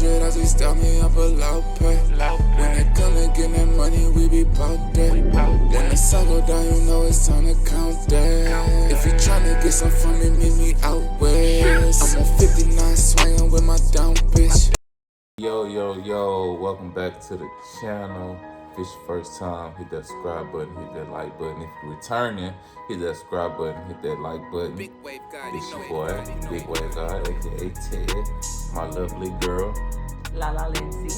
100 as we start me up a loud pay. When they come to get that money, we be bout that. When the sun go down, you know it's time to count that. If you tryna get some from me, meet me out west. I'm on 59 swinging with my down bitch. Yo, welcome back to the channel. If it's your first time, hit that subscribe button, hit that like button. If you're returning, hit that subscribe button, hit that like button. It's your boy, BIGWAVEGOD, aka Ted, my lovely girl, lalalenci.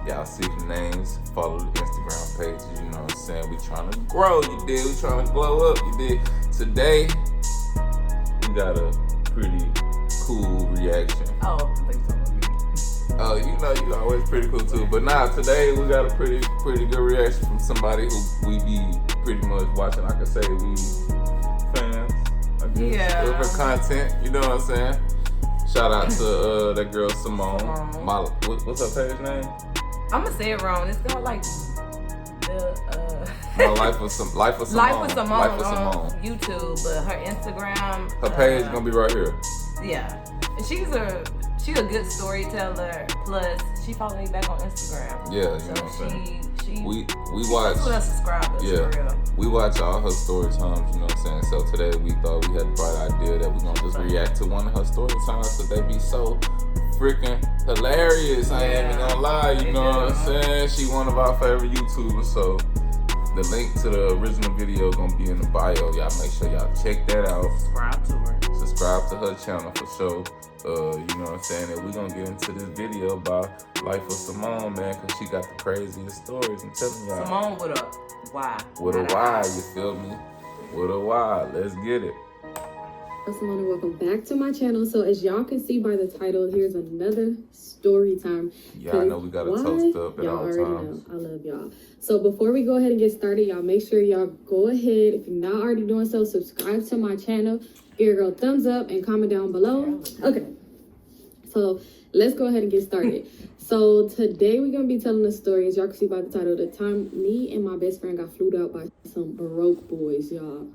Y'all see the names, follow the Instagram pages, you know what I'm saying? We trying to grow, you did. We trying to glow up, you did. Today, we got a pretty cool reaction. Oh, I think so. Oh, you know, you always pretty cool too. But nah, today we got a pretty good reaction from somebody who we be pretty much watching. I can say we fans, I guess, of her content. You know what I'm saying? Shout out to that girl Symone. What's her page name? I'm gonna say it wrong. It's called like My Life with Symone. Life with Symone on YouTube, but her Instagram. Her page gonna be right here. Yeah, and she's a good storyteller. Plus, she follows me back on Instagram. Yeah, you so know what I'm saying. We watch with her subscribers. Yeah, for real. We watch all her story times. You know what I'm saying. So today we thought we had the bright idea that we're gonna just react to one of her story times. So they be so freaking hilarious. I ain't even gonna lie. You know what I'm saying. She one of our favorite YouTubers. So the link to the original video gonna be in the bio. Y'all make sure y'all check that out. Subscribe to her. Subscribe to her channel for sure. You know what I'm saying? And we're gonna get into this video about Life of Symone, man, because she got the craziest stories. I'm telling y'all. Symone with a Y. With a Y, you feel me? With a Y. Let's get it. Symone, welcome back to my channel. So as y'all can see by the title, here's another story time. Y'all know we gotta toast up at all times. I love y'all. So before we go ahead and get started, y'all make sure y'all go ahead, if you're not already doing so, subscribe to my channel. Give your girl a thumbs up and comment down below. Okay, so let's go ahead and get started. So today we're gonna be telling a story, as y'all can see by the title, the time me and my best friend got flued out by some broke boys, y'all.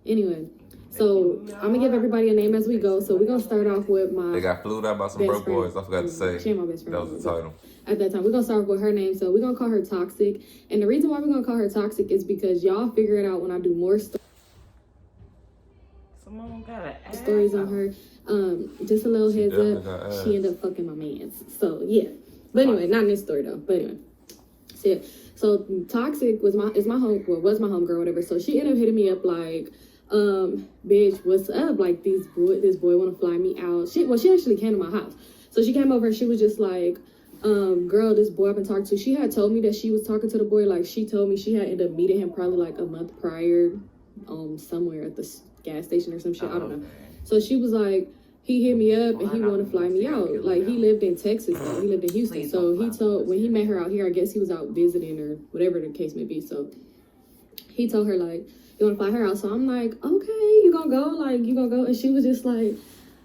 Anyway, so I'm gonna give everybody a name as we go. So we're gonna start off with my. They got flued out by some broke boys. I forgot to say. She ain't my best friend. That was the title. At that time, we're gonna start with her name. So we're gonna call her Toxic. And the reason why we're gonna call her Toxic is because y'all figure it out when I do more stories on her. Just a little heads up, she ended up fucking my mans. So yeah. But anyway, not in this story though. But anyway. So Toxic was my homegirl, whatever. So she ended up hitting me up like, bitch, what's up? Like this boy wanna fly me out. She actually came to my house. So she came over and she was just like, girl, this boy I've been talking to, she had told me that she was talking to the boy. Like she told me she had ended up meeting him probably like a month prior, somewhere at the gas station or some shit. I don't know. So she was like, he hit me up and he wanted to fly me out. Like he lived in Texas though. He lived in Houston. So he told, when he met her out here, I guess he was out visiting or whatever the case may be. So he told her like, you want to fly her out? So I'm like, okay, you gonna go? Like you gonna go? And she was just like,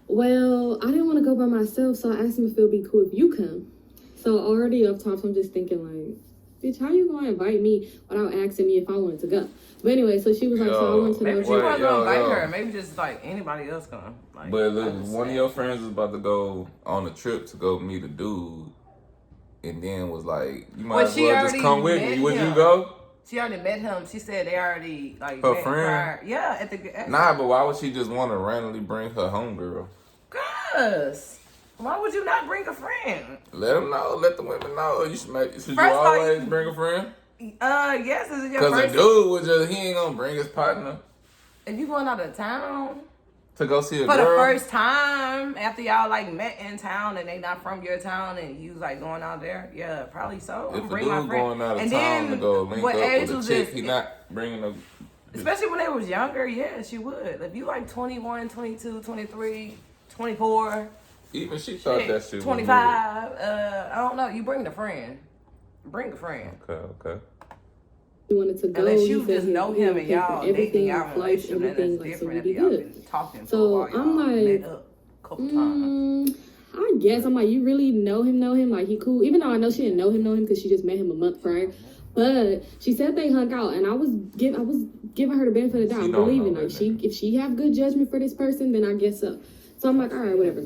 well, I didn't want to go by myself. So I asked him if it'll be cool if you come. So already up top, so I'm just thinking like, bitch, how you gonna invite me without asking me if I wanted to go? But anyway, so she was like, so I wanted to know. Maybe she wasn't gonna invite her. Maybe just like anybody else come. Like, but look, one of your friends was about to go on a trip to go meet a dude, and then was like, you might as well just come with me. Would you go? She already met him. She said they already like her met friend. Prior. Yeah, at the. Nah, but why would she just want to randomly bring her homegirl? Cause. Why would you not bring a friend? Let them know. Let the women know. Should you always bring a friend? Yes, this is your first. Because a dude would just, he ain't gonna bring his partner. If you going out of town to go see a for girl? the first time after y'all like met in town and they not from your town and you like going out there, yeah, probably so. If a dude going out of town to go link up with a chick, he not bringing a. Especially when they was younger, yeah, she would. If you like 21, 22, 23, 24. Even she thought that shit 25. I don't know. You bring a friend. Bring a friend. Okay. You wanted to go. Unless you just know him and y'all dating, y'all relationship, and that's different if y'all been talking for a while. I'm like, met up a couple times. I guess I'm like, you really know him? Like he cool? Even though I know she didn't know him because she just met him a month prior. But she said they hung out, and I was giving her the benefit of the doubt, believing like if she have good judgment for this person, then I guess so. So I'm like, all right, whatever.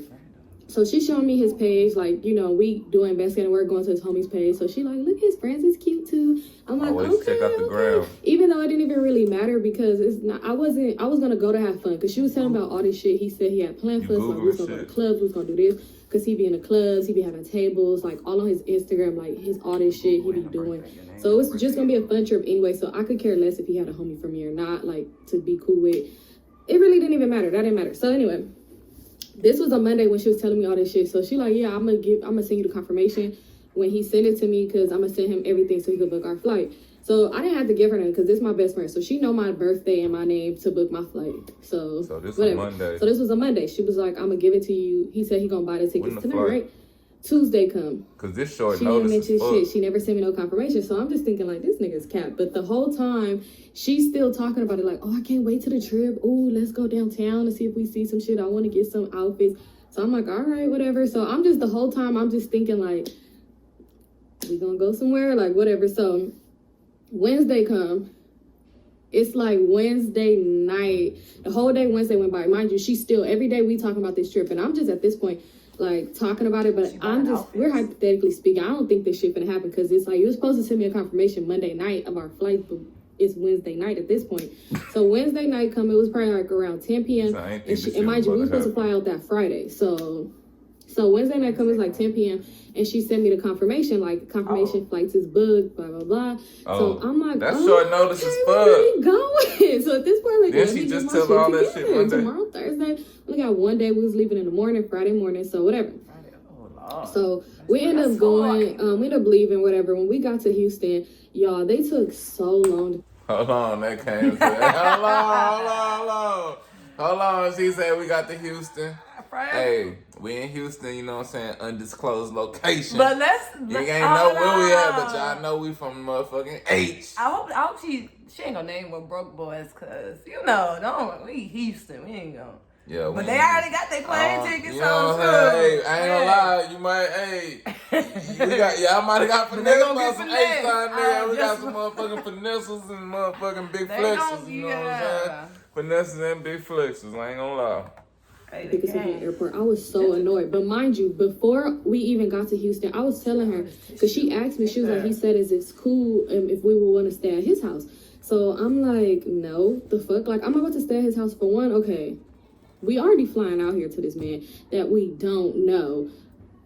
So she showing me his page, like, you know, we doing investigating work, going to his homie's page. So she like, look, his friends is cute too. I'm like, always check out the gram. Even though it didn't even really matter because it's not. I was gonna go to have fun because she was telling about all this shit. He said he had planned for us, like we was gonna go to clubs, we was gonna do this because he be in the clubs, he be having tables, like all on his Instagram, like his all this shit he be doing. So it was just gonna be a fun trip anyway. So I could care less if he had a homie from me or not, like to be cool with. It really didn't even matter. That didn't matter. So anyway. This was a Monday when she was telling me all this shit. So she like, yeah, I'm gonna send you the confirmation when he send it to me because I'm gonna send him everything so he could book our flight. So I didn't have to give her nothing because this is my best friend. So she know my birthday and my name to book my flight. So this whatever. was Monday. So this was a Monday. She was like, I'm gonna give it to you. He said he gonna buy the tickets tonight, right? Tuesday come. Cause this short she notice didn't mention shit. She never sent me no confirmation. So I'm just thinking like this nigga's cap. But the whole time she's still talking about it like, oh, I can't wait to the trip. Oh, let's go downtown to see if we see some shit. I want to get some outfits. So I'm like, all right, whatever. So I'm just the whole time I'm just thinking like, we gonna go somewhere, like whatever. So Wednesday come. It's like Wednesday night. The whole day Wednesday went by. Mind you, she's still every day we talking about this trip, and I'm just at this point like talking about it, but we're hypothetically speaking. I don't think this shit gonna happen because it's like you were supposed to send me a confirmation Monday night of our flight, but it's Wednesday night at this point. So Wednesday night come, it was probably like around 10 p.m. So and mind you, we were supposed to fly out that Friday. So Wednesday night comes like 10 p.m. and she sent me the confirmation, like flights is booked, blah blah blah. So I'm like, that's short notice as fuck. Where we going? So at this point, like, then she just tell all that shit Monday. Tomorrow, Thursday. We got one day we was leaving in the morning, Friday morning, so whatever. So we end up going, we end up leaving, whatever. When we got to Houston, y'all, they took so long. Hold on, that came to Hold on. She said we got to Houston. Hey, we in Houston, you know what I'm saying? Undisclosed location. But you ain't know where we at, but y'all know we from motherfucking H. I hope she ain't gonna name with broke boys, cause you know, we Houston, we ain't gonna. Yeah, but they already got their plane tickets. You know what I'm saying? Hey, I ain't gonna lie, you might, y'all might have got finesse by some H-time there. We got some motherfucking finesses and motherfucking big flexes, you know what I'm saying? Finesses and big flexes, I ain't gonna lie. Because of the airport, I was so annoyed. But mind you, before we even got to Houston, I was telling her, because she asked me, she was like, he said, is it cool if we would want to stay at his house? So I'm like, no, the fuck? Like, I'm about to stay at his house for one. Okay, we already flying out here to this man that we don't know.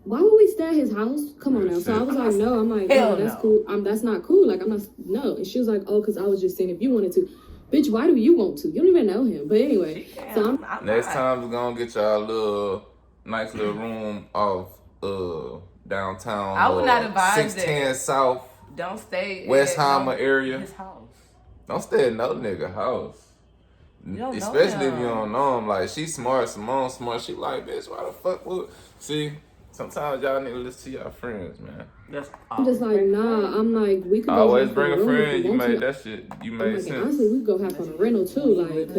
Why would we stay at his house? Come on now. So I was like, no. I'm like, no, that's cool. That's not cool. Like, I'm not, no. And she was like, oh, because I was just saying if you wanted to. Bitch, why do you want to? You don't even know him. But anyway, so I'm next time we're gonna get y'all a little nice little room off downtown. I would not advise 610 South. Don't stay Westheimer area. His house. Don't stay at no nigga house. Especially if you don't know him. Like, she smart, Simone smart. She like, bitch, why the fuck would... See, sometimes y'all need to listen to y'all friends, man. I'm just like, nah. I'm like, we could go always bring a friend. You made that shit. You made sense. Honestly, we could go have on a rental too, like,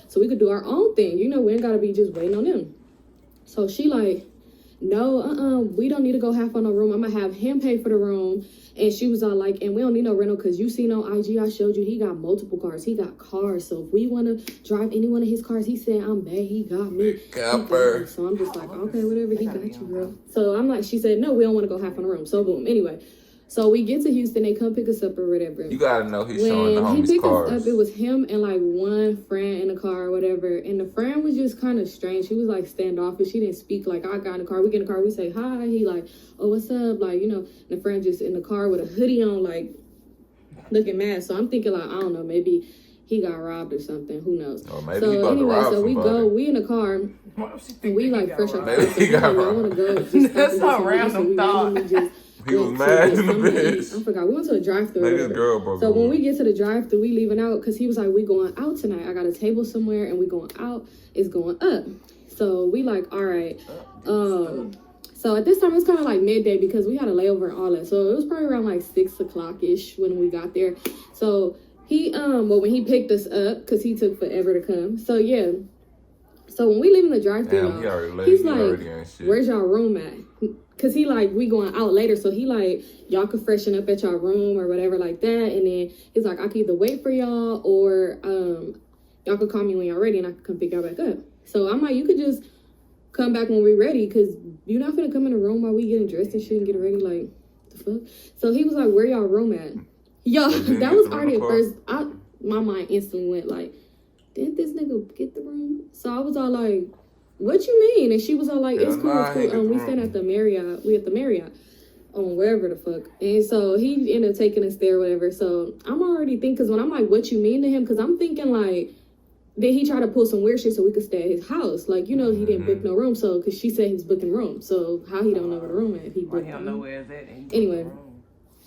so we could do our own thing. You know, we ain't gotta be just waiting on them. So she like, no, we don't need to go half on a room. I'm gonna have him pay for the room. And she was all like, and we don't need no rental because you seen on IG, I showed you, he got multiple cars. He got cars. So if we want to drive any one of his cars, he said, I'm bad. He got me. So I'm just like, okay, whatever. He got you, girl. So I'm like, she said, no, we don't want to go half on a room. So boom. Anyway, so we get to Houston. They come pick us up or whatever. You got to know he's showing the homies cars. When he picked us up, it was him and like one friend in the car or whatever. And the friend was just kind of strange. She was like standoffish. She didn't speak. Like, I got in the car. We get in the car. We say hi. He like, oh, what's up? Like, you know, the friend just in the car with a hoodie on, like, looking mad. So I'm thinking, like, I don't know, maybe he got robbed or something. Who knows? Or maybe he about to rob somebody. We in the car, and we, like, fresh up. Maybe he got robbed. I want to go. That's a random thought. He was mad in the bitch. I forgot. We went to a drive-thru. Maybe his girl broke. So when we get to the drive-thru, we leaving out because he was like, we going out tonight. I got a table somewhere, and we going out. It's going up. So we like, all right. So at this time, it's kind of like midday because we had a layover and all that. So it was probably around like 6 o'clock-ish when we got there. So he, when he picked us up, because he took forever to come. So yeah. So when we leave in the drive-thru, he's like, where's y'all room at? Because he like, we going out later. So he like, y'all could freshen up at y'all room or whatever like that. And then he's like, I could either wait for y'all or y'all could call me when y'all ready and I could come pick y'all back up. So I'm like, you could just come back when we're ready, because you're not gonna come in the room while we getting dressed and shit and get ready. Like, the fuck? So he was like, where y'all room at? Yo, that was already at first. My mind instantly went like, didn't this nigga get the room? So I was all like, what you mean? And she was all like, it's cool, it's cool. We stayed at the Marriott. We at the Marriott. On wherever the fuck. And so he ended up taking us there or whatever. So I'm already thinking, because when I'm like, what you mean to him? Because I'm thinking like, did he try to pull some weird shit so we could stay at his house? Like, you know, he didn't book no room. So, because she said he was booking room. So how he don't know where the room at if he booked? He don't know where it's at. Anyway.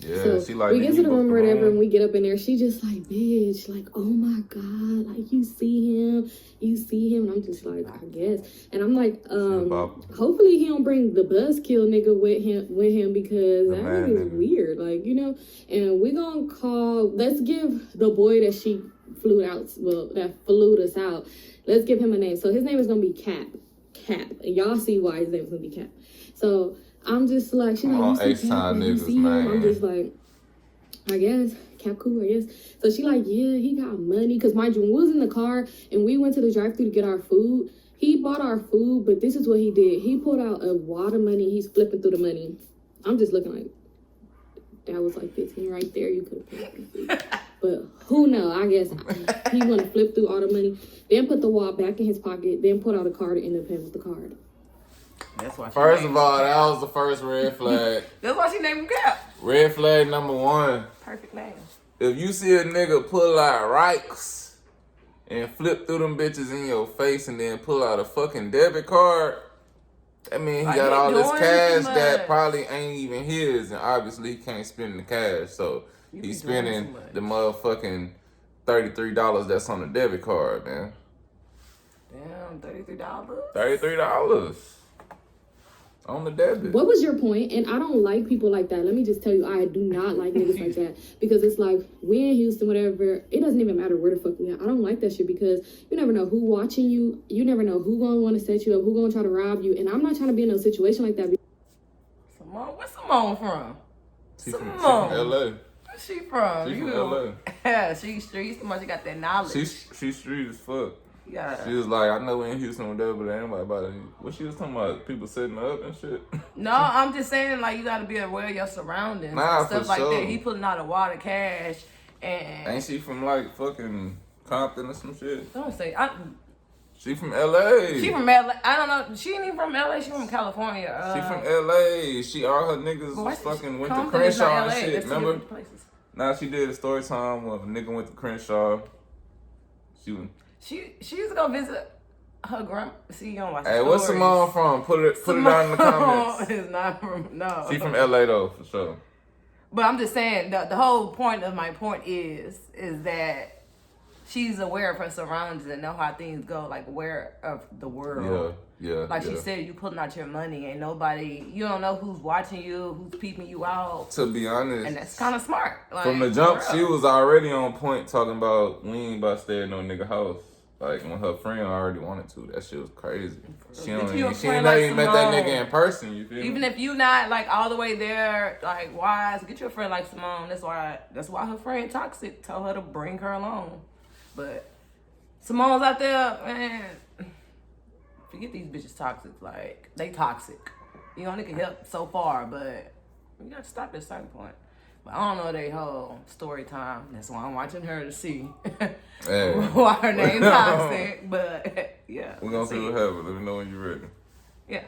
Yeah, so she like, we get to the room or whatever, and we get up in there. She just like, bitch, like, oh my God, like, you see him. And I'm just like, I guess. And I'm like, hopefully he don't bring the buzzkill nigga with him because that nigga is weird, like, you know. And we gonna call, let's give the boy that she flew us out, let's give him a name. So his name is gonna be Cap. And y'all see why his name is gonna be Cap. So I'm just like, she's like, you see Cap, you see him? I'm just like, I guess, Cap cool, I guess. So she like, yeah, he got money. Because mind you, when we was in the car and we went to the drive-thru to get our food, he bought our food, but this is what he did. He pulled out a wad of money. He's flipping through the money. I'm just looking like, that was like 15 right there. You could have paid for food. But who knows? I guess he want to flip through all the money, then put the wad back in his pocket, then put out a card and end up paying with the card. That's why. First of all, that was the first red flag. That's why she named him Cap. Red flag number 1. Perfect name. If you see a nigga pull out rikes and flip through them bitches in your face and then pull out a fucking debit card, that means he like got all this cash that probably ain't even his, and obviously he can't spend the cash, so he's spending the motherfucking $33 that's on the debit card, man. Damn, $33? $33 on the debit. What was your point? And I don't like people like that. Let me just tell you, I do not like niggas like that. Because it's like, we in Houston, whatever, it doesn't even matter where the fuck we at. I don't like that shit because you never know who watching you. You never know who gonna want to set you up, who gonna try to rob you. And I'm not trying to be in a situation like that. Symone? Where's Symone from? She from LA. Where's she from? She from LA. Yeah, she street. Somebody got that knowledge. She street as fuck. Yeah. She was like, I know we in Houston with that, but ain't nobody about it. What she was talking about? People setting up and shit? No, I'm just saying, like, you got to be aware of your surroundings. Nah, stuff for like sure. that. He pulling out a wad of cash and... Ain't she from, like, fucking Compton or some shit? Don't say... She from LA. She from LA. I don't know. She ain't even from LA. She from California. She from LA. All her niggas fucking went to Crenshaw and shit, remember? Nah, she did a story time when a nigga went to Crenshaw. She used to go visit her grandma. See, you don't watch Hey, where's Symone from? Put it down in the comments. Is not from, no. She from LA though, for sure. But I'm just saying, the whole point of my point is that she's aware of her surroundings and know how things go, like aware of the world. Yeah. Like she said, you pulling out your money, ain't nobody, you don't know who's watching you, who's peeping you out. To be honest. And that's kind of smart. Like, from the jump, she was already on point talking about we ain't about to stay at no nigga house. Like when her friend already wanted to. That shit was crazy. She ain't even met that nigga in person, you feel me? Even if you not like all the way there, like wise, get your friend like Symone. That's why her friend toxic. Tell her to bring her along. But Symone's out there, man. Forget these bitches toxic. Like, they toxic. You only can help so far, but you got to stop at a certain point. But I don't know they whole story time. That's why I'm watching her to see why her name's toxic. But, yeah. We're going to see what happens. Let me know when you're ready. Yeah.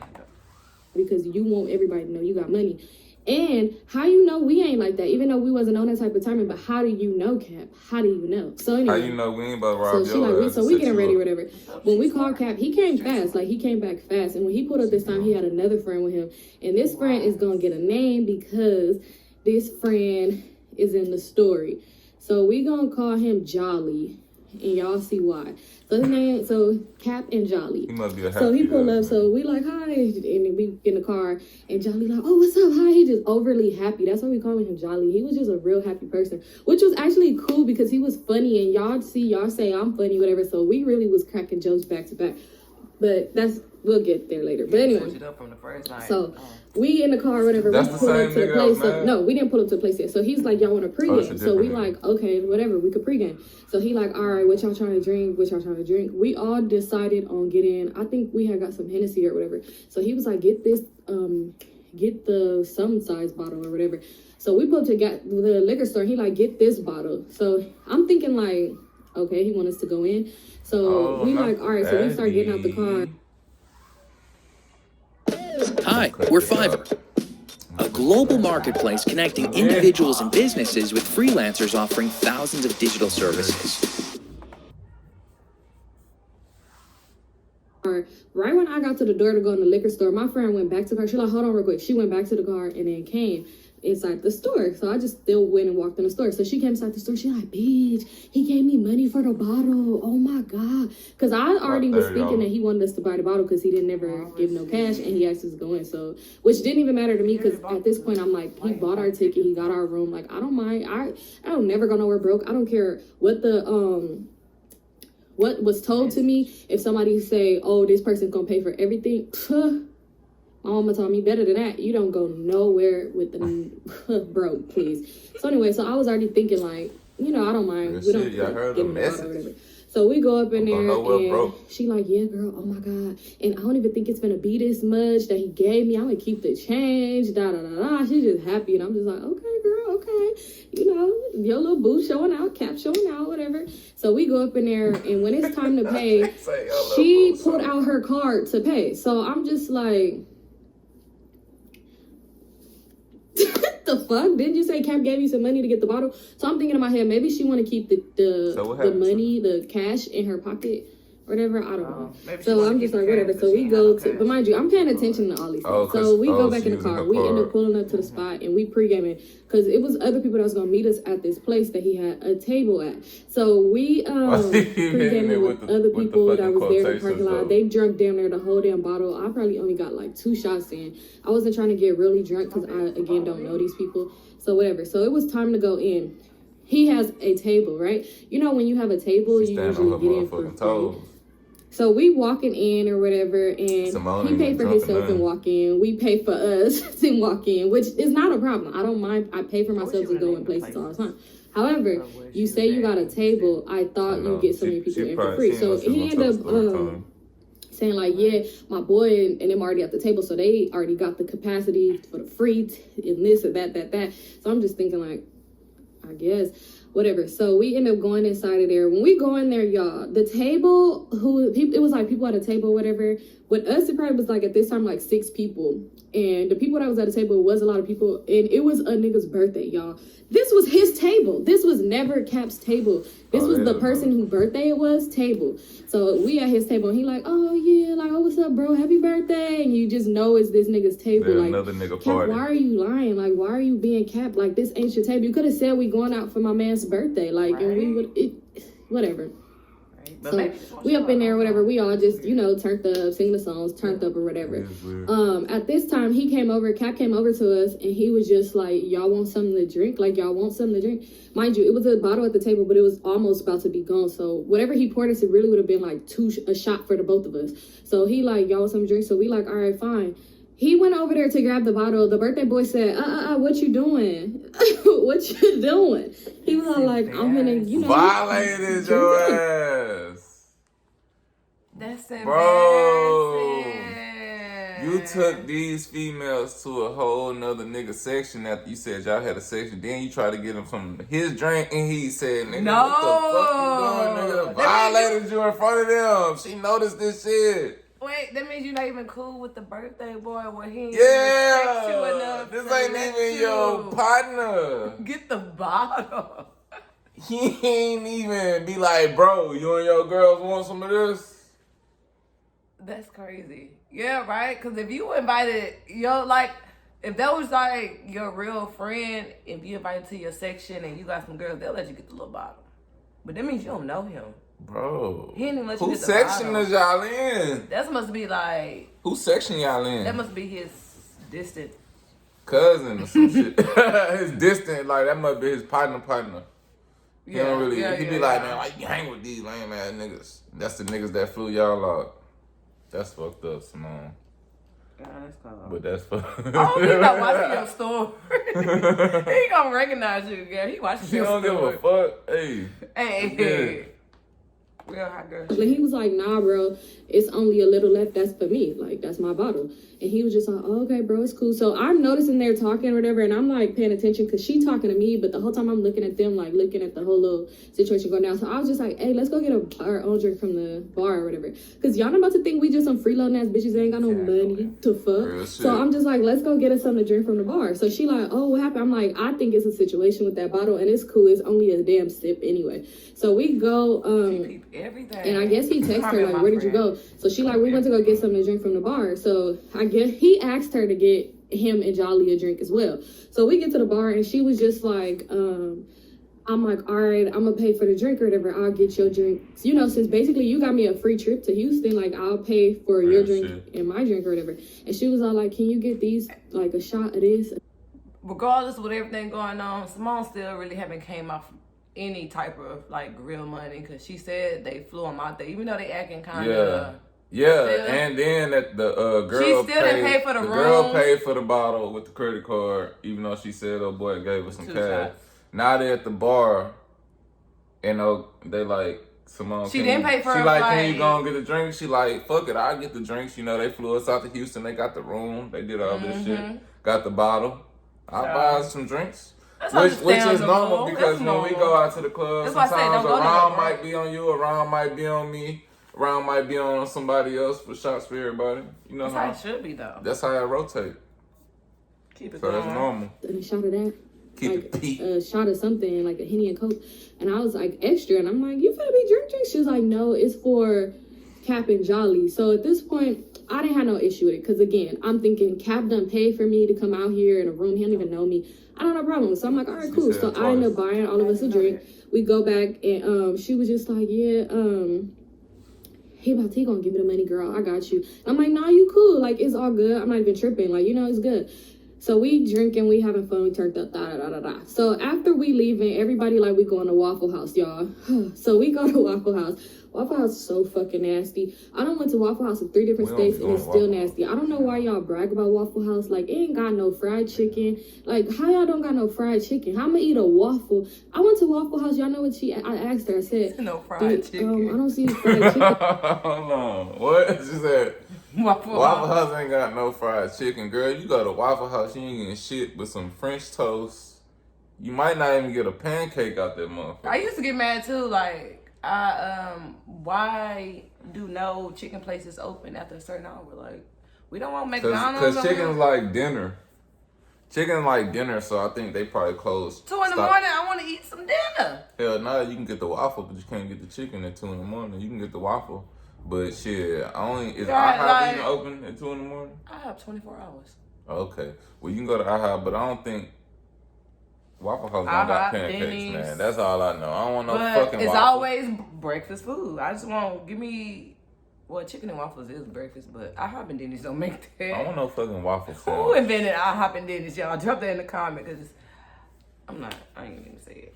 Because you want everybody to know you got money. And how you know we ain't like that, even though we wasn't on that type of timing, but how do you know, Cap? How do you know? So anyway. How you know we ain't about to rob so we getting ready or whatever. When we called Cap, he came fast. Like, he came back fast. And when he pulled up this time, he had another friend with him. And this friend is going to get a name because this friend is in the story. So we going to call him Jolly. And y'all see why. So his name, Cap and Jolly. He must be a happy So he pulled up, so we like, hi. And we get in the car, and Jolly like, oh, what's up, hi. He just overly happy. That's why we call him Jolly. He was just a real happy person, which was actually cool because he was funny, and y'all say I'm funny, whatever. So we really was cracking jokes back to back. But that's We'll get there later. But anyway. Switch it up from the first night. So we in the car, whatever. That's we the pull same up to the nigga place. that was mad? No, we didn't pull up to the place yet. So he's like, y'all want to pregame? So we like, okay, whatever. We could pregame. So he like, all right, what y'all trying to drink? What y'all trying to drink? We all decided on getting. I think we had got some Hennessy or whatever. So he was like, get this, get the some size bottle or whatever. So we pulled to get the liquor store. He like, get this bottle. So I'm thinking like, okay, he want us to go in. So we like, all right. So we start getting out the car. Hi, we're Fiverr, a global marketplace connecting individuals and businesses with freelancers offering thousands of digital services. Right when I got to the door to go in the liquor store, my friend went back to the car. She like, hold on real quick. She went back to the car and then came inside the store. So I just still went and walked in the store. So she came inside the store. She like, bitch, he gave me money for the bottle. Oh my God. Because I already was thinking that he wanted us to buy the bottle because he didn't never give no cash and he asked us to go in. So, which didn't even matter to me because at this point I'm like, he bought our ticket. He got our room. Like, I don't mind. I don't never go nowhere broke. I don't care what the, what was told to me. If somebody say, oh, this person's gonna pay for everything, my mama told me better than that. You don't go nowhere with the bro, please. So anyway, so I was already thinking like, you know, I don't mind. We don't heard the message. So we go up in there and bro. she like, yeah, girl, oh my God. And I don't even think it's gonna be this much that he gave me. I'm gonna keep the change, da da da da. She's just happy and I'm just like, okay, girl, okay. You know, your little boo showing out, cap showing out, whatever. So we go up in there and when it's time to pay, she pulled out her card to pay. So I'm just like, the fuck? Didn't you say Cap gave you some money to get the bottle? So I'm thinking in my head, maybe she want to keep the money, the cash in her pocket or whatever. I don't know. So I'm just like, whatever. So we go to, but mind you, I'm paying attention to all these things. So we go back in the car. We end up pulling up to the spot and we pre-gaming because it was other people that was going to meet us at this place that he had a table at. So we pre-gaming with other people that was there in the parking lot. They drunk damn near the whole damn bottle. I probably only got like 2 shots in. I wasn't trying to get really drunk because I, again, don't know these people. So whatever. So it was time to go in. He has a table, right? You know when you have a table, you usually get in for free. So we walking in or whatever, and he paid for himself and walk in. We pay for us to walk in, which is not a problem. I don't mind. I pay for myself to go in places all the time. However, you say you got a table. I thought you get so many people in for free. So he ended up saying like, yeah, my boy and them already at the table, so they already got the capacity for the free and this or that. So I'm just thinking like, I guess. Whatever. So we end up going inside of there. When we go in there, y'all, the table, it was like people at a table, whatever. With us, it probably was like at this time, like 6 people. And the people that was at the table was a lot of people. And it was a nigga's birthday, y'all. This was his table. This was never Cap's table. This was the person whose birthday it was table. So we at his table and he like, oh yeah, like, oh, what's up, bro? Happy birthday. And you just know it's this nigga's table. Like, another nigga Cap, party. why are you lying? Like, why are you being Cap? Like, this ain't your table. You could have said we going out for my man's birthday. Like, and we would, whatever. So we up in there, whatever. We all just, you know, turned up, sing the songs, turned up or whatever. At this time, Cap came over to us, and he was just like, y'all want something to drink? Like, y'all want something to drink? Mind you, it was a bottle at the table, but it was almost about to be gone. So whatever he poured us, it really would have been like a shot for the both of us. So he like, y'all want something to drink? So we like, all right, fine. He went over there to grab the bottle. The birthday boy said, what you doing? What you doing? He was all like, I'm gonna, you know. Violated your ass. That's embarrassing. Bro, you took these females to a whole nother nigga section after you said y'all had a section. Then you tried to get him from his drink and he said, nigga, no. What the fuck you doing, nigga? Violated you in front of them. She noticed this shit. Wait, that means you're not even cool with the birthday boy when he yeah, you enough this ain't even your partner. Get the bottle. He ain't even be like, bro, you and your girls want some of this? That's crazy. Yeah, right? Because if you invited, if that was like your real friend, if you invited to your section and you got some girls, they'll let you get the little bottle. But that means you don't know him. Bro, he didn't even let you whose get the section bottle. is y'all in? That must be like... Whose section y'all in? That must be his distant... cousin or some shit. His distant, like, that must be his partner. He don't really, he be like, man, like, you hang with these lame ass niggas. That's the niggas that flew y'all out. That's fucked up, Simone. Yeah, that's cold. But that's fucked up. Oh, he's not watching your story. He gonna recognize you, girl. He watching She your don't story. give a fuck. Hey. Hey. Real hot girl. But he was like, nah, bro, it's only a little left. That's for me. Like, that's my bottle. And he was just like, oh, okay, bro, it's cool. So I'm noticing they're talking or whatever, and I'm like paying attention because she talking to me, but the whole time I'm looking at them, like looking at the whole little situation going down. So I was just like, hey, let's go get our own drink from the bar or whatever. Because y'all not about to think we just some freeloading ass bitches that ain't got no money to fuck. So I'm just like, let's go get us something to drink from the bar. So she like, oh, what happened? I'm like, I think it's a situation with that bottle, and it's cool. It's only a damn sip anyway. So we go, everything. and I guess he texted her, like, where did you go? So she like, we went to go get something to drink from the bar. So I guess he asked her to get him and Jolly a drink as well. So we get to the bar, and she was just like, I'm like, all right, I'm gonna pay for the drink or whatever. I'll get your drinks. You know, since basically you got me a free trip to Houston, like I'll pay for your drink and my drink or whatever. And she was all like, can you get these, like a shot of this? Regardless of everything going on, Simone still really haven't came off any type of like real money because she said they flew them out there, even though they acting kind of. Yeah, and then that the girl she still didn't pay for the room. Girl paid for the bottle with the credit card, even though she said her boy gave her some cash. Now they're at the bar, and they like, Simone. She didn't pay for. She like, can you go and get a drink? She like, fuck it, I'll get the drinks. You know, they flew us out to Houston. They got the room. They did all this shit. Got the bottle. I'll buy us some drinks. Which is normal because when we go out to the club, sometimes a round might be on you, a round might be on me, a round might be on somebody else for shots for everybody. You know how it should be though. That's how I rotate. Keep it so going. That's normal. And a shot of that. Keep like it peak. A shot of something, like a Henny and Coke. And I was like, extra. And I'm like, you finna be drinking? She was like, no, it's for Cap and Jolly. So at this point, I didn't have no issue with it. Because again, I'm thinking Cap done paid for me to come out here in a room. He don't even know me. I don't have no problem. So I'm like, all right, cool. So I ended up buying all of us a drink. We go back and she was just like, yeah, he gonna give me the money, girl. I got you. I'm like, nah, you cool. Like, it's all good. I'm not even tripping. Like, you know, it's good. So we drinking, we having fun, we turned up, da-da-da-da-da. So after we leaving, everybody like, we going to Waffle House, y'all. So we go to Waffle House. Waffle House is so fucking nasty. I done went to Waffle House in 3 different states, and it's still nasty. I don't know why y'all brag about Waffle House. Like, it ain't got no fried chicken. Like, how y'all don't got no fried chicken? How I'ma eat a waffle? I went to Waffle House. Y'all know what I asked her. I said, no fried chicken. I don't see fried chicken. Hold on. What? She said, Waffle House ain't got no fried chicken. Girl, you go to Waffle House, you ain't getting shit but some French toast. You might not even get a pancake out that motherfucker. I used to get mad too, like, why do no chicken places open after a certain hour? Like, we don't want McDonald's. Because chicken's like dinner. Chicken like dinner, so I think they probably close. 2 in the morning, I want to eat some dinner. Hell no, you can get the waffle, but you can't get the chicken at 2 in the morning. You can get the waffle, but shit, IHOP even open at 2 in the morning? IHOP 24 hours. Okay, well you can go to IHOP, but I don't think Waffle House don't got pancakes, Denny's, man. That's all I know. I don't want no fucking it's waffle. always breakfast food. I just want, give me, well, chicken and waffles is breakfast, but IHOP and Denny's don't make that. I want no fucking waffle sandwich. Who invented IHOP and Denny's, y'all? Drop that in the comment, because I ain't even gonna say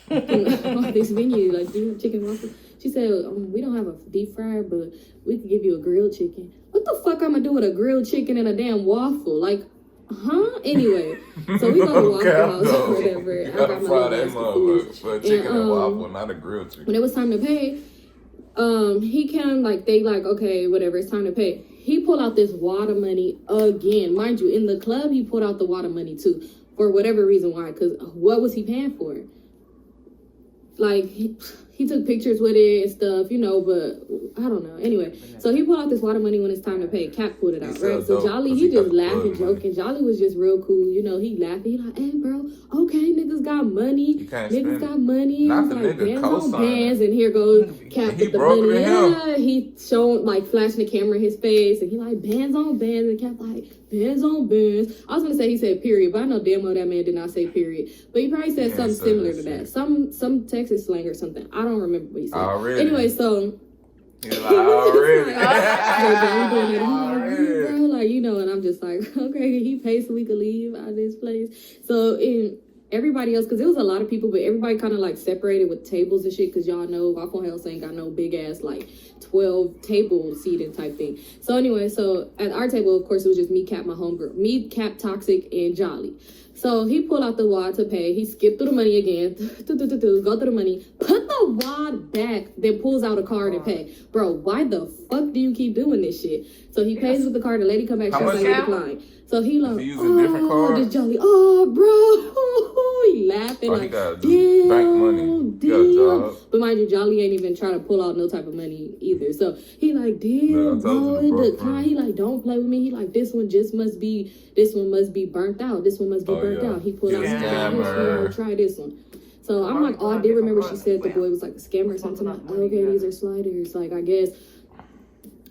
it. This menu, like, do you have chicken waffle? She said, we don't have a deep fryer, but we can give you a grilled chicken. What the fuck I'm gonna do with a grilled chicken and a damn waffle? Like, huh? Anyway, so we go to Waffle House or whatever. You gotta fry that motherfucker for a chicken and waffle, not a grilled chicken. When it was time to pay, he came, like, they like, okay, whatever, it's time to pay. He pulled out this water money again. Mind you, in the club, he pulled out the water money too. For whatever reason why, because what was he paying for? Like, he took pictures with it and stuff, you know, but I don't know. Anyway, so he pulled out this water money when it's time to pay. Cap pulled it out, right? So Jolly, he just laughing, joking. Jolly was just real cool, you know, he laughing. He like, hey, bro, okay, niggas got money. Niggas got money. Not the like, nigga bands on bands. And here goes Cap with the money. Yeah, he showing, like, flashing the camera in his face. And he like, bands on bands. And Cap like, bands on bands. I was gonna say he said period, but I know damn well that man did not say period. But he probably said something similar to that. Some Texas slang or something. I don't remember what he said. Anyway, so he's like, already. Bro, like, you know, and I'm just like, okay, he paid so we could leave out of this place. So everybody else, because it was a lot of people, but everybody kind of like separated with tables and shit, because y'all know Waffle House ain't got no big ass like 12 table seating type thing. So anyway, so at our table, of course, it was just me, Cap, my homegirl, me, Cap, Toxic, and Jolly. So he pulled out the wad to pay. He skipped through the money again. Go through the money. Put the wad back. Then pulls out a card and pay. Bro, why the fuck do you keep doing this shit? So he pays with the card. The lady come back. She's like, decline. So he like, this Jolly. Oh, bro. He laughing like, damn. Bank money. Damn. But mind you, Jolly ain't even trying to pull out no type of money either. So he like, damn, bro. He like, don't play with me. He like, this one must be burnt out. This one must be burnt out. He pulled out, try this one. So I'm like, oh, I did remember she said the boy was like a scammer or something. Like, okay, these are sliders. Like, I guess.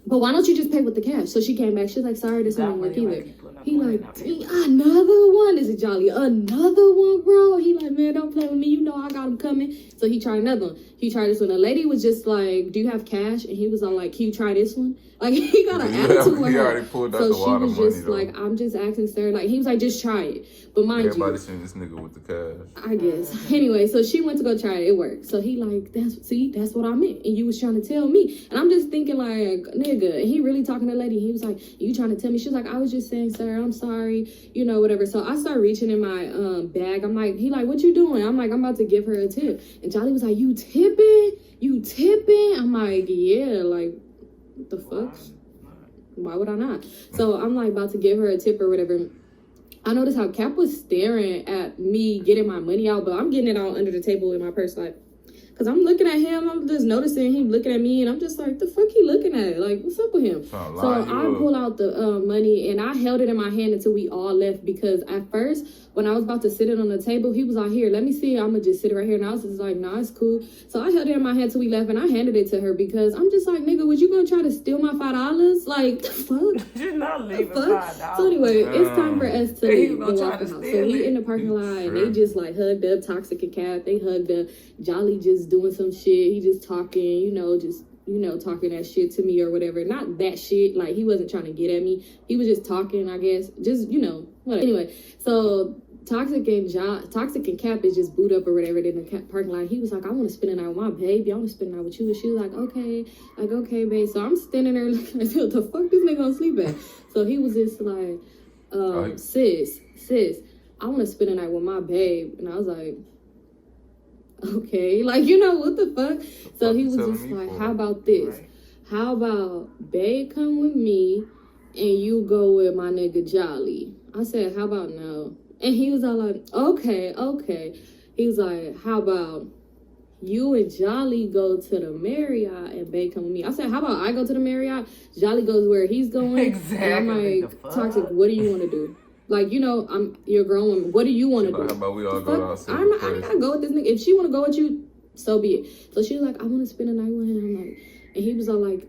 But why don't you just pay with the cash? So she came back. She's like, sorry, this won't work either. He like, another one. This is Jolly. Another one, bro. He like, man, don't play with me. You know I got him coming. So he tried another one. He tried this one. The lady was just like, do you have cash? And he was all like, can you try this one? Like, he got an attitude with her. He already pulled out the So she was just money, like, I'm just asking, sir. Like, he was like, just try it. But mind everybody seen this nigga with the cash. I guess. Anyway, so she went to go try it. It worked. So he like, that's what I meant. And you was trying to tell me. And I'm just thinking like, nigga. And he really talking to the lady. He was like, you trying to tell me? She was like, I was just saying, sir, I'm sorry. You know, whatever. So I start reaching in my bag. I'm like, he like, what you doing? I'm like, I'm about to give her a tip. And Jolly was like, you tipping? You tipping? I'm like, yeah, like, what the fuck? Why would I not? So I'm like about to give her a tip or whatever. I noticed how Cap was staring at me getting my money out, but I'm getting it all under the table in my purse, like, because I'm looking at him, I'm just noticing him looking at me, and I'm just like, the fuck he looking at? Like, what's up with him? So I pull out the money, and I held it in my hand until we all left, because at first, when I was about to sit it on the table, he was like, here, let me see, I'm going to just sit it right here, and I was just like, nah, it's cool. So I held it in my hand till we left, and I handed it to her, because I'm just like, nigga, was you going to try to steal my $5? Like, the fuck? You're not leaving $5. So anyway, it's time for us to leave the Waffle House. So we in the parking lot, and they just like hugged up, Toxic and Cat, they hugged up, Jolly just doing some shit, he just talking, talking that shit to me or whatever. Not that shit, like he wasn't trying to get at me. He was just talking, I guess. Just, whatever. Anyway, so Toxic and Cap is just boot up or whatever in the parking lot. He was like, I want to spend the night with my baby. I want to spend the night with you. And she was like, okay, babe. So I'm standing there like, what the fuck this nigga gonna sleep at? So he was just like, sis, I want to spend the night with my babe. And I was like, okay, like, what the fuck? So he was just like, how about this? How about babe come with me and you go with my nigga Jolly? I said, how about no? And he was all like, okay. He was like, how about you and Jolly go to the Marriott and babe come with me? I said, how about I go to the Marriott? Jolly goes where he's going. Exactly. And I'm like, Toxic, what do you want to do? Like, I'm your grown woman. What do you want to do? How about we all go outside? I gotta go with this nigga. If she want to go with you, so be it. So she was like, I want to spend the night with him. I'm like, and he was all like,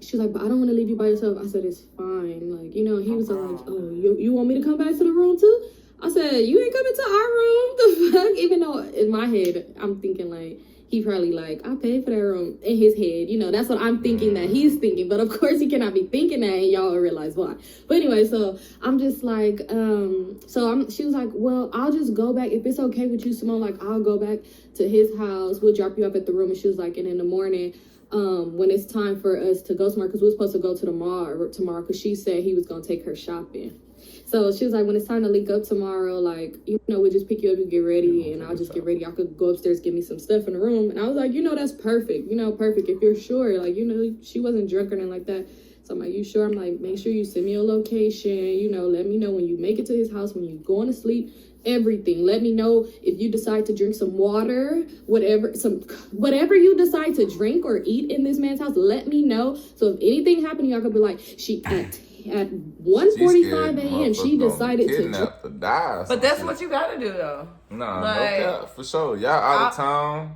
she was like, but I don't want to leave you by yourself. I said, it's fine. Like, he was all like, oh, you want me to come back to the room too? I said, you ain't coming to our room. The fuck? Even though in my head, I'm thinking like, he probably like, I paid for that room in his head. That's what I'm thinking that he's thinking. But of course he cannot be thinking that, and y'all will realize why. But anyway, so I'm just like, she was like, well, I'll just go back. If it's okay with you, Symone, like, I'll go back to his house. We'll drop you off at the room. And she was like, and in the morning, when it's time for us to go somewhere, because we're supposed to go to the mall tomorrow, because she said he was going to take her shopping. So she was like, when it's time to link up tomorrow, like, we'll just pick you up and get ready, and I'll just get ready. I could go upstairs, give me some stuff in the room. And I was like, that's perfect. Perfect. If you're sure, like, she wasn't drunk or anything like that. So I'm like, you sure? I'm like, make sure you send me a location, let me know when you make it to his house, when you're going to sleep, everything. Let me know if you decide to drink some water, whatever you decide to drink or eat in this man's house, let me know. So if anything happened, y'all could be like, at 1:45 a.m. she decided to die. But that's what you gotta do though. Nah, no cap, for sure. Y'all out of town.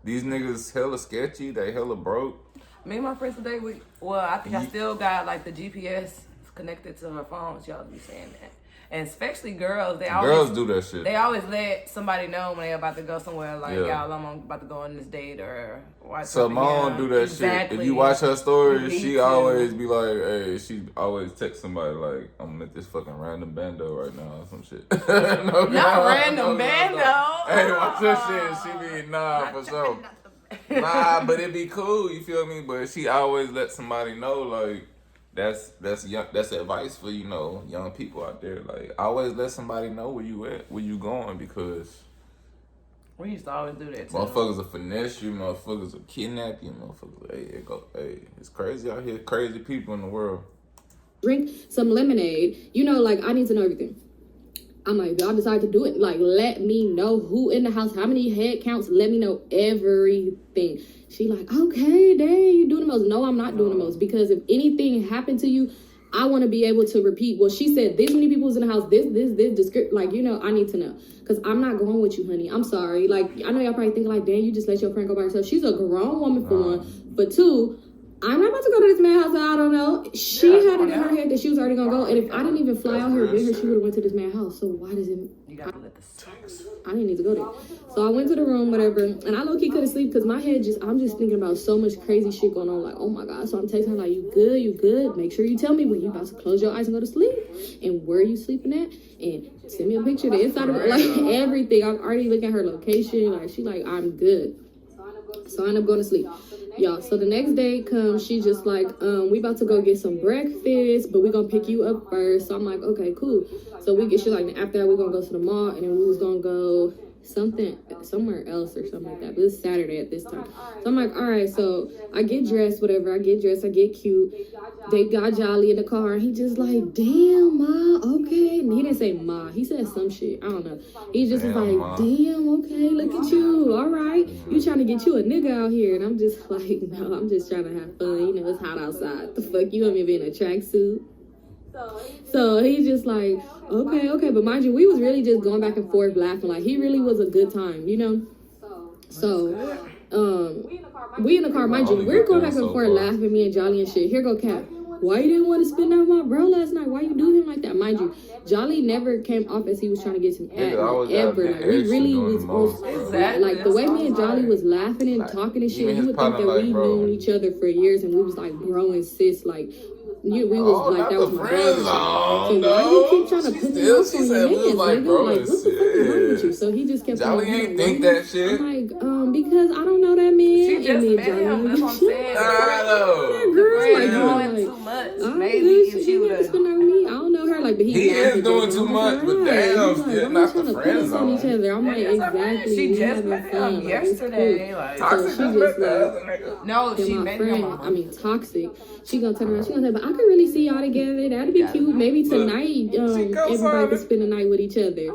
These niggas hella sketchy. They hella broke. Me and my friends today, I think I still got like the GPS connected to her phone. Y'all be saying that. And especially girls, Girls do that shit. They always let somebody know when they're about to go somewhere, like, y'all, I'm about to go on this date or watch something. Simone do that shit. If you watch her stories, she always be like, hey, she always text somebody like, I'm gonna let this fucking random bando right now or some shit. Not random bando. Hey, watch her shit. She be, nah, for sure. Nah, but it be cool, you feel me? But she always let somebody know, like, that's advice for, you know, young people out there. Like, always let somebody know where you at, where you going, because we used to always do that too. Motherfuckers will finesse you, motherfuckers will kidnap you, motherfuckers. Hey, it's crazy out here, crazy people in the world. Drink some lemonade. You know, like, I need to know everything. I'm like, y'all decide to do it. Like, let me know who in the house, how many head counts, let me know everything. She like, okay, dang, you doing the most. No, I'm not doing the most, because if anything happened to you, I want to be able to repeat. Well, she said this many people was in the house, this, like, you know, I need to know. Because I'm not going with you, honey. I'm sorry. Like, I know y'all probably thinking like, dang, you just let your friend go by herself. She's a grown woman for one. But two, I'm not about to go to this man's house. I don't know. She had it in her head that she was already gonna go, and if I didn't even fly out here with her, she would have went to this man's house. So why does it? You gotta let the sex. I didn't need to go there. So I went to the room, whatever, and I low-key couldn't sleep because my head I'm just thinking about so much crazy shit going on. Like, oh my god. So I'm texting her like, you good? You good? Make sure you tell me when you about to close your eyes and go to sleep, and where you sleeping at, and send me a picture of the inside of it, like everything. I'm already looking at her location. Like, she like, I'm good. So I end up going to sleep. Y'all, so the next day comes, she just like, we about to go get some breakfast, but we gonna pick you up first. So I'm like, okay, cool. So she like, after that, we gonna go to the mall, and then we was gonna go somewhere else or something like that. But it's Saturday at this time. So I'm like, all right, so I get dressed, whatever. I get cute. They got Jolly in the car, and he just like, damn, ma, okay. And he didn't say ma, he said some shit, I don't know. He just was like, ma. Damn, okay, look at you, all right. You trying to get you a nigga out here. And I'm just like, no, I'm just trying to have fun. You know, it's hot outside. The fuck, you want me to be in a tracksuit? So he's just like, okay. But mind you, we was really just going back and forth laughing. Like, he really was a good time, you know? So, we in the car, mind you, we're going back and forth laughing, me and Jolly and shit. Here go Cap. Why you didn't want to spend that with my bro last night? Why you do him like that? Mind you, Jolly never came off as he was trying to get some at me, ever. Like, we really was like, the way me and Jolly was laughing and talking and shit, you would think that we knew each other for years, and we was like bro and sis, like, we was like, that was my brother. So why you keep trying to put me off on your hands, nigga? Like, what the fuck is wrong with you? So he just kept Jolly ain't think that shit. I'm like, because I don't know that man. She just met him, that's what I'm saying. The friend doing too much. Maybe if she would have spent that with me, I don't know her. Like, but he is doing too much, but damn, still not the friend zone. Each other. I'm like, exactly. She just met him yesterday. Toxic she just like, no, she met him. I mean, Toxic. She gonna turn around. She gonna say, but I could really see y'all together. That'd be cute. Maybe tonight, everybody could spend the night with each other.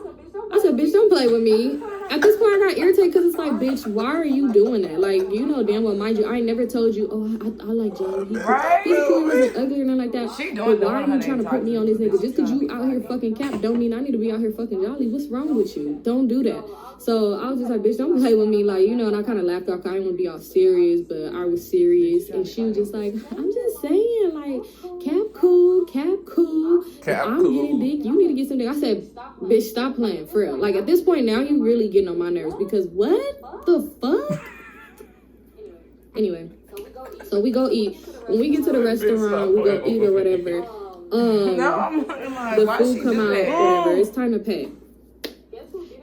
I said, bitch, don't play with me. At this point, I got irritated because it's like, bitch, why are you doing that? Like, you know damn well, mind you, I ain't never told you, oh, I like Jolly. He's cool, he's ugly or nothing like that. But why are you trying to put me on this nigga? Just because you out here fucking Cap don't mean I need to be out here fucking Jolly. What's wrong with you? Don't do that. So I was just like, bitch, don't play with me. Like, you know, and I kind of laughed off. I didn't want to be all serious, but I was serious. And she was just like, I'm just saying, like, Cap cool. I'm getting dick. You need to get some dick. I said, bitch, stop playing, for real. Like, at this point now, you really getting on my nerves, because what the fuck? Anyway, so we go eat. When we get to the restaurant, we go eat or whatever. The food come out, whatever. It's time to pay.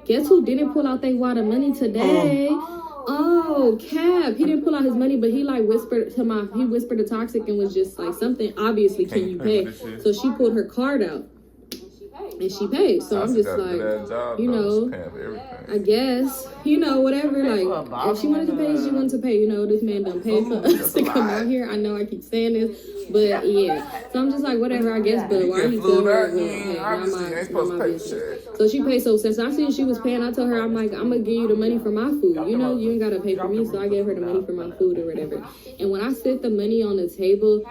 Guess who didn't pull out their wad of money today? Oh, Cap. He didn't pull out his money, but he like whispered to Toxic and was just like, something, obviously, can you pay? So she pulled her card out and she paid. So I'm just like, you know, I guess, you know, whatever. Like, if she wanted to pay, she wanted to pay. You know, this man done paid for us to come out here. I know I keep saying this, but yeah. So I'm just like, whatever, I guess. But why you tell her? Not my business. So she paid. So since I seen she was paying, I told her, I'm like, I'm gonna give you the money for my food. You know, you ain't gotta pay for me. So I gave her the money for my food or whatever. And when I set the money on the table,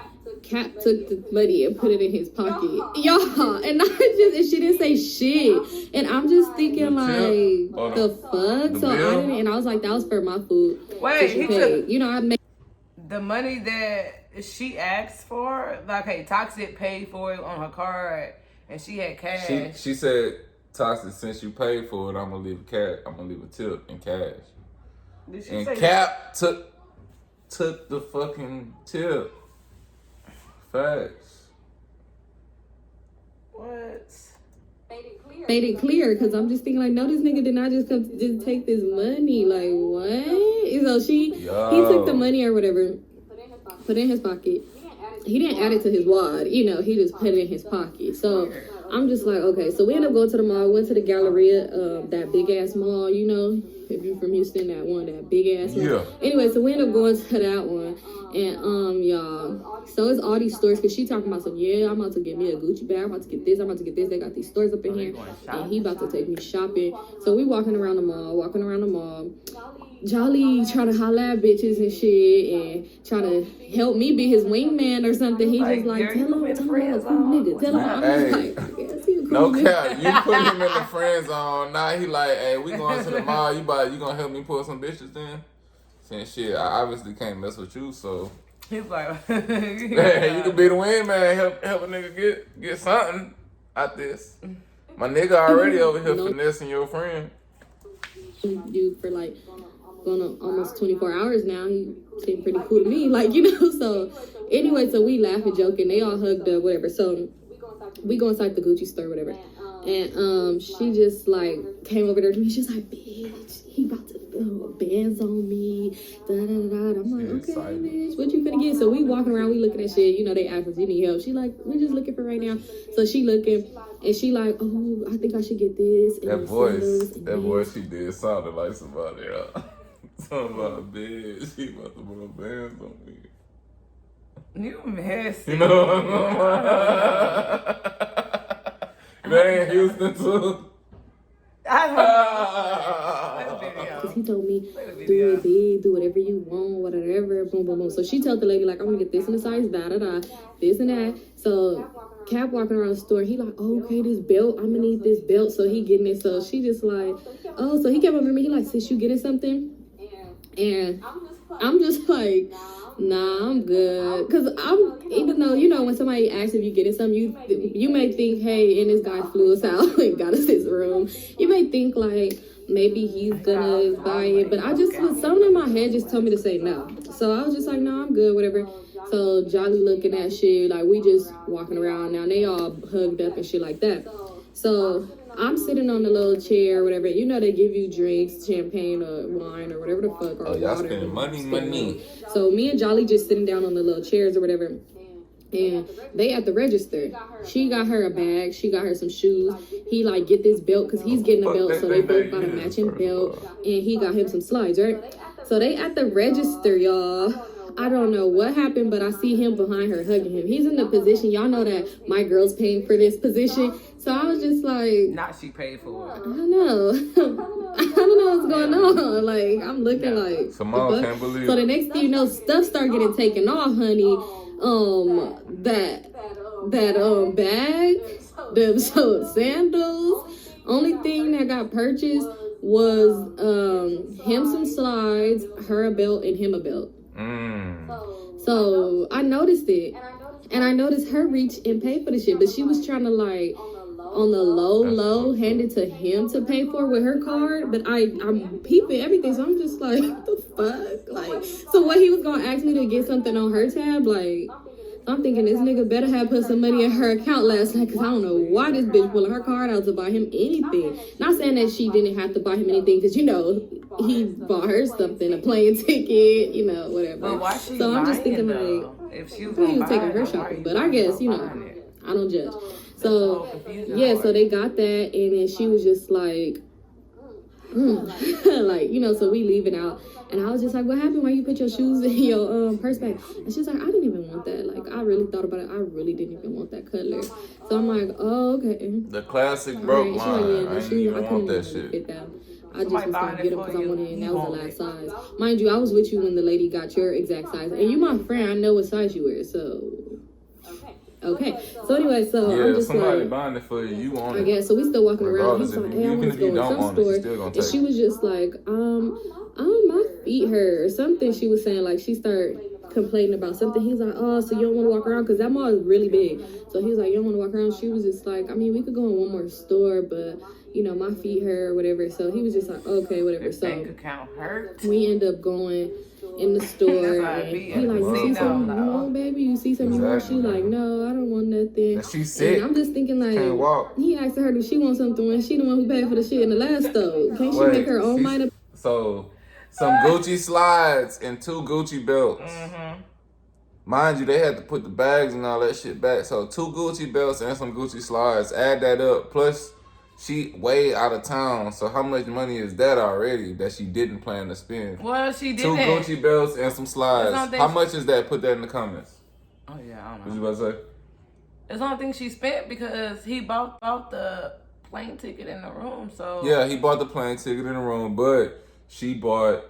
Cap took the money and put it in his pocket. Y'all, and she didn't say shit. And I'm just thinking like, the fuck? So I didn't, and I was like, that was for my food. Wait, he took, you know, I made the money that she asked for, like, hey, Toxic paid for it on her card, and she had cash. She said, Toxic, since you paid for it, I'm gonna leave a tip in cash. Did she And say Cap took the fucking tip. Facts. what? Made it clear, because I'm just thinking like, no, this nigga did not just come to just take this money. Like, what? So he took the money or whatever, put it in his pocket. He didn't add it to his wad, you know, he just put it in his pocket. So I'm just like, okay, so we ended up going to the mall, went to the Galleria, that big ass mall, you know, if you're from Houston, that big ass mall. Yeah. Anyway, so we ended up going to that one. And y'all, so it's all these stores, because she talking about some, yeah, I'm about to get me a Gucci bag, I'm about to get this, they got these stores up in here, and he about to take me shopping. So we walking around the mall, Jolly trying to holla at bitches and shit, and trying to help me be his wingman or something. He just like, tell him I'm a cool nigga, tell him I'm Hey. like, yes, he a cool No nigga. cap, you put him in the friend zone. Now he like, hey, we going to the mall. You gonna help me pull some bitches then? Saying shit, I obviously can't mess with you, so. He's like, Hey, you can be the wingman, help a nigga get something out this. My nigga already over here finessing your friend. Dude, for like going on almost 24 hours now, he seemed pretty cool to me, like, you know. So anyway, so we laugh and joke, and they all hugged up, whatever. So we go inside the Gucci store, whatever, and she just like came over there to me. She's like, bitch, he about to throw bands on me, da da da da. I'm like, okay, bitch, what you finna get? So we walking around, we looking at shit, you know. They ask us, you need help? She like, we're just looking for right now. So she looking, and she like, oh, I think I should get this. And That voice she did sounded like somebody else. Something about a bitch, she about to put bands on me. you messy. You know what I'm talking about? They in Houston too. I heard Because he told me, do it big, do whatever you want, whatever, boom, boom, boom. So she told the lady, like, I'm going to get this in the size, da-da-da, this and that. So Cap walking around the store, he like, oh, okay, this belt, I'm going to need this belt. So he getting it. So she just like, oh, so he came up to me, he like, sis, you getting something? And I'm just like, nah, I'm good. Because even though, you know, when somebody asks if you getting something, you may think, hey, and this guy flew us out and got us his room. You may think, like, maybe he's gonna buy it. But I just, something in my head just told me to say no. So I was just like, no, I'm good, whatever. So Jolly looking at shit, like, we just walking around now. They all hugged up and shit like that. So I'm sitting on the little chair or whatever. You know, they give you drinks, champagne or wine or whatever the fuck. Or y'all water. spending money. So me and Jolly just sitting down on the little chairs or whatever. And they at the register. She got her a bag. She got her some shoes. He like, get this belt because he's getting a belt. So they both got a matching belt. And he got him some slides, right? So they at the register, y'all. I don't know what happened, but I see him behind her hugging him. He's in the position. Y'all know that my girl's paying for this position. So I was just like, not she paid for it. I don't know. I don't know what's going on. Like, I'm looking like, Simone can't believe. So the next thing you know, stuff start getting taken off, honey. That bag, the sandals. Only thing that got purchased was him some slides, her a belt, and him a belt. So I noticed it, and I noticed her reach and pay for the shit, but she was trying to like on the low hand it to him to pay for with her card. But I'm peeping everything, so I'm just like, what the fuck? Like, so what, he was gonna ask me to get something on her tab? Like, I'm thinking this nigga better have put some money in her account last night, because I don't know why this bitch pulling her card out to buy him anything. Not saying that she didn't have to buy him anything, because, you know, he bought her something, a plane ticket, you know, whatever. But why she so I'm just thinking though? like, if she was he was taking her shopping, but I guess, you know, I don't judge. So yeah, so they got that, and then she was just like, like, you know, so we leaving out. And I was just like, what happened? Why you put your shoes in your purse bag? And she's like, I didn't even want that. Like, I really thought about it. I really didn't even want that cutler. So I'm like, oh, okay. The classic broke Right. line. Like, I ain't even want that shit. Fit that. I just was gonna get them because I wanted it, and that was the last size. Mind you, I was with you when the lady got your exact size. And you my friend, I know what size you wear, so. Okay. So anyway, so yeah, I'm just somebody like, buying it for you. You want it. I guess. So we still walking around. He's like, hey, I want to go in some store. And she was just like, my feet hurt or something. She was saying, like, she started complaining about something. He's like, oh, so you don't want to walk around? Because that mall is really big. So he was like, you don't want to walk around? She was just like, I mean, we could go in one more store, but, you know, my feet hurt or whatever. So he was just like, okay, whatever. So bank account hurt. we end up going in the store. And he like, you see something you want, baby? You see something you want? She like, no, I don't want nothing. And she's sick. And I'm just thinking like, can't walk. he asked her, does she want something when she the one who paid for the shit in the last store? Can't she make her own mind up? So, some Gucci slides and 2 Gucci belts. Mm-hmm. Mind you, they had to put the bags and all that shit back. So 2 Gucci belts and some Gucci slides. Add that up. Plus, she way out of town. So how much money is that already that she didn't plan to spend? Well, she 2 didn't. Gucci belts and some slides. How much is that? Put that in the comments. Oh yeah, I don't know. What you about to say? It's the only thing she spent because he bought the plane ticket in the room. So Yeah, he bought the plane ticket in the room, but she bought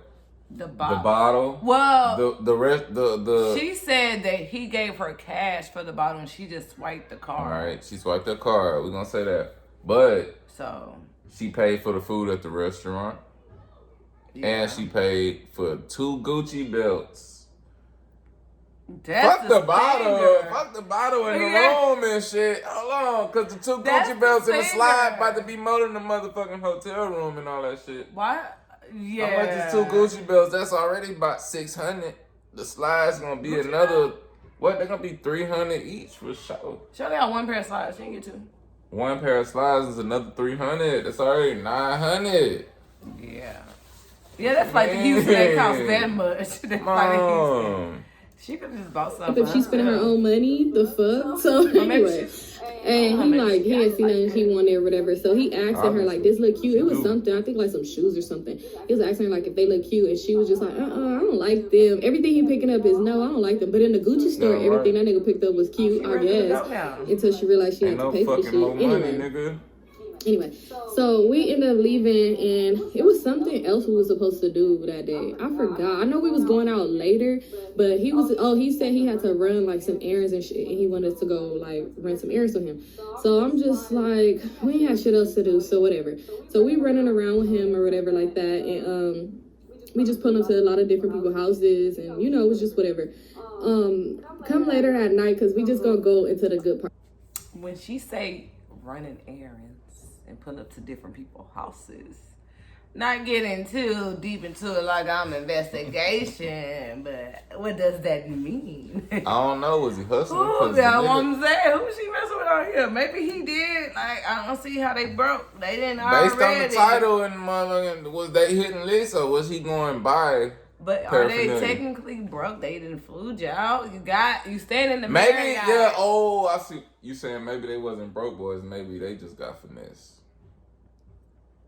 the bottle. Well, the rest the. She said that he gave her cash for the bottle and she just swiped the card. All right, she swiped her card. We're gonna say that, but so she paid for the food at the restaurant, and she paid for 2 Gucci belts. Fuck the bottle in the room and shit. Hold on, cause the 2 Gucci belts in the slide about to be more than the motherfucking hotel room and all that shit. What? Yeah. How much is 2 Gucci belts? That's already about 600. The slide's gonna be another. What? They're gonna be 300 each for sure. She only got 1 pair of slides. She didn't get 2. 1 pair of slides is another 300. That's already 900. Yeah. Yeah, that flight to Houston ain't cost that much. That flight to Houston. She could just bought something. If she spent her own money, the fuck? So anyway. And he like, he hadn't seen nothing she wanted or whatever. So he asked her like, this look cute. It was something, I think like some shoes or something. He was asking her like if they look cute. And she was just like, I don't like them. Everything he picking up is no, I don't like them. But in the Gucci store, everything that nigga picked up was cute, I guess. Until she realized she had to pay for the shit. Anyway, so we ended up leaving, and it was something else we were supposed to do that day. I forgot. I know we was going out later, but he said he had to run like some errands and shit, and he wanted us to go like run some errands with him. So I'm just like, we ain't had shit else to do, so whatever. So we running around with him or whatever like that, and we just put up to a lot of different people's houses, and you know, it was just whatever. Come later at night, because we just gonna go into the good part. When she say running errands and pull up to different people's houses, not getting too deep into it like I'm investigation, but what does that mean? I don't know. Was he hustling? Ooh, that's what I'm saying. Who she messing with out here? Maybe he did. Like, I don't see how they broke. They didn't already. Based on the title and motherfucking, was they hitting licks or was he going by? But are they technically broke? They didn't food you out. You stand in the maybe Marriott. Yeah. Oh, I see. You saying maybe they wasn't broke boys? Maybe they just got finesse.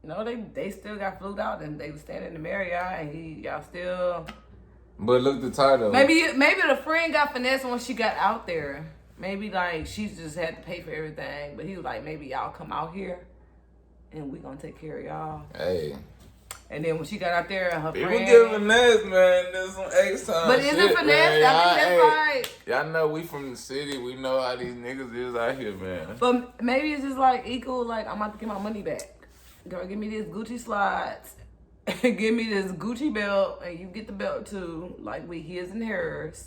No, they still got flued out and they was standing in the Marriott and y'all still. But look at the title. Maybe the friend got finesse when she got out there. Maybe like she just had to pay for everything. But he was like, maybe y'all come out here and we gonna take care of y'all. Hey. And then when she got out there, her people friend. People get finesse, man. There's some X-time But shit, isn't finesse? man. I think that's like. Y'all know we from the city. We know how these niggas is out here, man. But maybe it's just like equal. Like I'm about to get my money back. Girl, give me this Gucci slides. Give me this Gucci belt, and you get the belt too. Like we his and hers.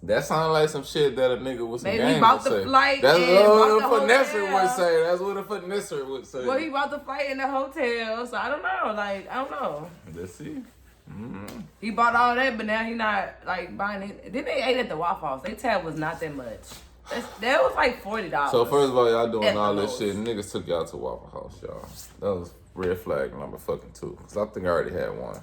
That sounds like some shit that a nigga with some maybe game he bought would the say. flight. That's what a finesser hotel. would say. That's what a finesser would say. Well, he bought the flight in the hotel, so I don't know. Like I don't know. Let's see. Mm-hmm. He bought all that, but now he not like buying it. Then they ate at the Waffle House. Their tab was not that much. That was like $40. So first of all, y'all doing all this most. shit. Niggas took y'all to Waffle House, y'all. That was red flag number fucking 2. Cause I think I already had one.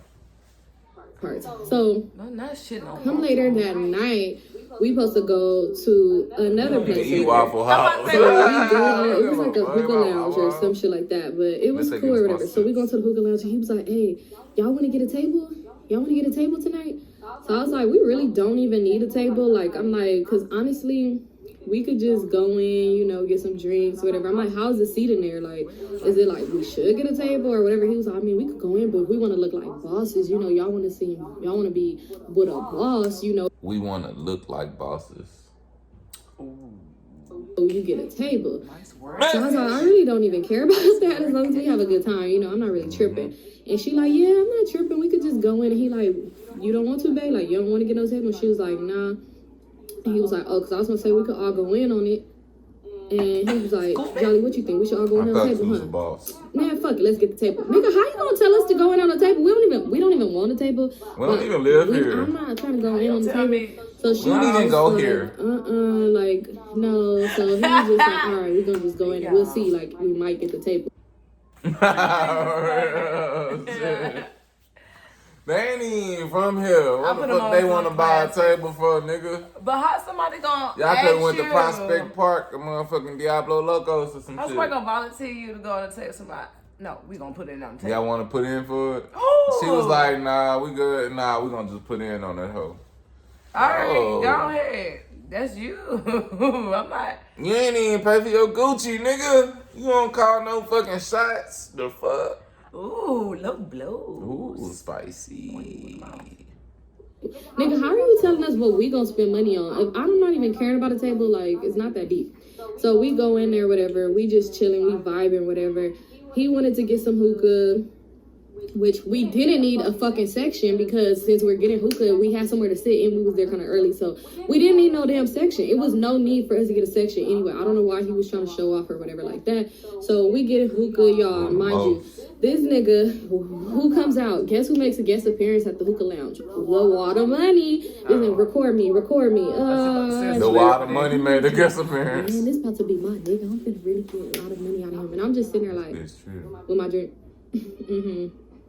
So come later that night, we supposed to go to another place. Waffle House. So we go, it was like a hookah lounge or some shit like that, but it was cool or whatever. So we go to the hookah lounge and he was like, hey, y'all want to get a table? Y'all want to get a table tonight? So I was like, we really don't even need a table. Like, I'm like, because honestly, we could just go in, you know, get some drinks, whatever. I'm like, how's the seat in there? Like, is it like we should get a table or whatever? He was like, I mean, we could go in, but if we want to look like bosses, you know, y'all want to be with a boss, you know. We want to look like bosses. Ooh. you get a table. Nice word. So I was like, I really don't even care about that as long as we have a good time. You know, I'm not really tripping. And she like, yeah, I'm not tripping. We could just go in. And he like, you don't want to, babe? Like, you don't want to get no table? And she was like, nah. And he was like, oh, because I was going to say we could all go in on it. And he was like, Jolly, what you think? We should all go in on the table, huh? Boss. Man, fuck it, let's get the table. Nigga, how you gonna tell us to go in on the table? We don't even want a table. We don't even live here. I'm not trying to go in on the table. So she we don't even go like, here. Like, no. So he was just like, all right, we're gonna just go in and we'll see. Like, we might get the table. They ain't even from here. What the fuck they want to buy a table for, nigga? But how somebody gonna Y'all could have went to Prospect Park, the motherfucking Diablo Locos or some how's shit. somebody gonna volunteer you to go on the table? Somebody, no, we gonna put it on the table. Y'all want to put in for it? Ooh. She was like, nah, we good. Nah, we gonna just put in on that hoe. All right, go ahead. That's you. I'm not. You ain't even pay for your Gucci, nigga. You don't call no fucking shots. The fuck? Ooh, low blow. Ooh, spicy. Nigga, how are you telling us what we gonna spend money on? If I'm not even caring about a table, like, it's not that deep. So we go in there, whatever. We just chilling, we vibing, whatever. He wanted to get some hookah, which we didn't need a fucking section because since we're getting hookah, we had somewhere to sit and we was there kind of early. So we didn't need no damn section. It was no need for us to get a section anyway. I don't know why he was trying to show off or whatever like that. So we get hookah, y'all. Mind you, this nigga who comes out, guess who makes a guest appearance at the hookah lounge? The Water Money. Listen, record me. The Water Money made a guest appearance. Man, this about to be my nigga. I'm gonna really get a lot of money out of him. And I'm just sitting there like, with my drink.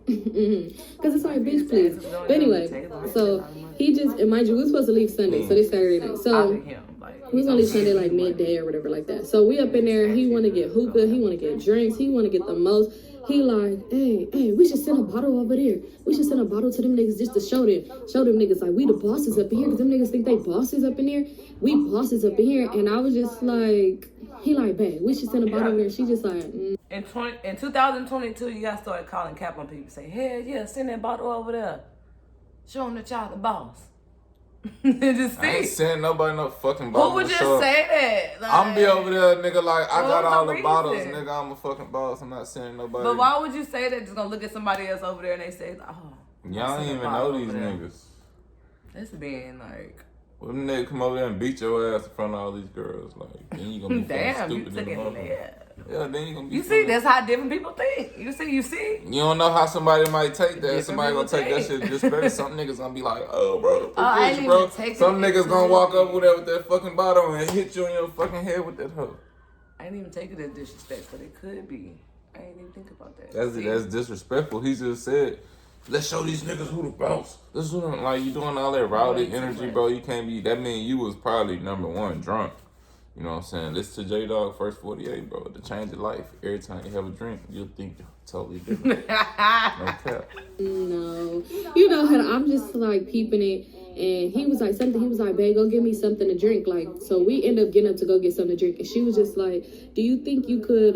Because it's like, bitch, please. But anyway, so he just, and mind you, we were supposed to leave Sunday, so this Saturday night. So we was gonna leave Sunday like midday or whatever like that. So we up in there, he wanna get hookah, he wanna get drinks, he wanna get the most. He like, hey, we should send a bottle over there. We should send a bottle to them niggas just to show them niggas like we the bosses up in here. Cause them niggas think they bosses up in here. We bosses up in here. And I was just like, he like, babe, we should send a bottle over there. She just like, In 2022, you guys started calling cap on people. Say, hell yeah, send that bottle over there. Show them that y'all the boss. Just see. I ain't sending nobody no fucking bottle. Who would just say that? Like, I'm be over there, nigga, like, I got all the reason? bottles, nigga, I'm a fucking boss. I'm not sending nobody. But why would you say that? Just gonna look at somebody else over there and they say, oh. Y'all don't even know these niggas. That's being like. Well, them niggas come over there and beat your ass in front of all these girls. Like, then you gonna be damn, stupid you took in the it motherfucker. there. Yeah, then you gonna be. You see, that's how different people think. You see. You don't know how somebody might take that. Different Somebody gonna take that shit disrespect. Some niggas gonna be like, oh, bro, I ain't bro. even take Some it. niggas gonna walk up with that fucking bottle and hit you in your fucking head with that hoe. I ain't even take it as disrespect, but it could be. I ain't even think about that. That's disrespectful. He just said, let's show these niggas who the boss. This is who them, like, you doing all that rowdy energy, bro. You can't be, that mean you was probably number one drunk. You know what I'm saying? Listen to J-Dog First 48, bro. To change your life. Every time you have a drink, you'll think totally different. No cap. no. You know how I'm just like peeping it. And he was like, babe, go get me something to drink. Like, so we end up getting up to go get something to drink. And she was just like, do you think you could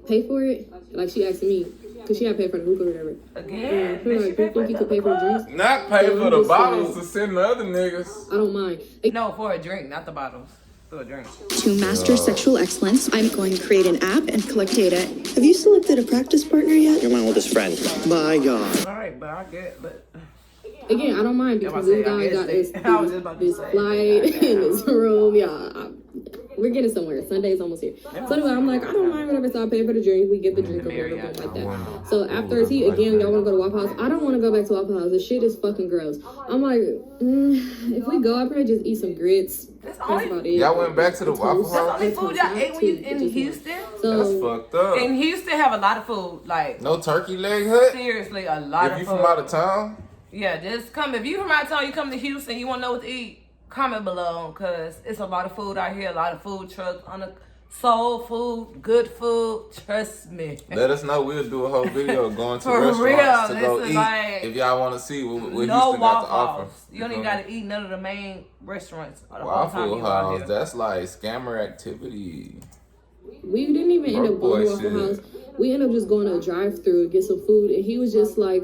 pay for it? Like, she asked me. Because she had to pay for the hookah or whatever. Again, do you think you could pay for the drinks? Not pay for the bottles to send the other niggas. I don't mind. No, for a drink, not the bottles. For a drink. To master sexual excellence, I'm going to create an app and collect data. Have you selected a practice partner yet? You're my oldest friend. My God. All right, but I get, but. Again, I don't mind because this guy got this flight in this room. Yeah, we're getting somewhere. Sunday's almost here. So anyway, I'm like, I don't mind whatever. So I pay for the drink. We get the drink or whatever like that. So afterwards, y'all want to go to Waffle House? I don't want to go back to Waffle House. The shit is fucking gross. I'm like, if we go, I'd probably just eat some grits. That's about it. Y'all went back to the Waffle House? That's the only food y'all ate when you in Houston? That's fucked up. In Houston, have a lot of food. Like, no turkey leg hut? Seriously, a lot of food. If you from out of town? Yeah, just come. If you from out of town, you come to Houston, you want to know what to eat, comment below, because it's a lot of food out here, a lot of food trucks, on the soul food, good food, trust me. Let us know. We'll do a whole video going to For restaurants real, to go eat. Like, if y'all want to see what Houston no got to offer. You don't even got to eat none of the main restaurants. Waffle House, that's like scammer activity. We didn't even end up going to Waffle House. We ended up just going to a drive-thru and get some food, and he was just like,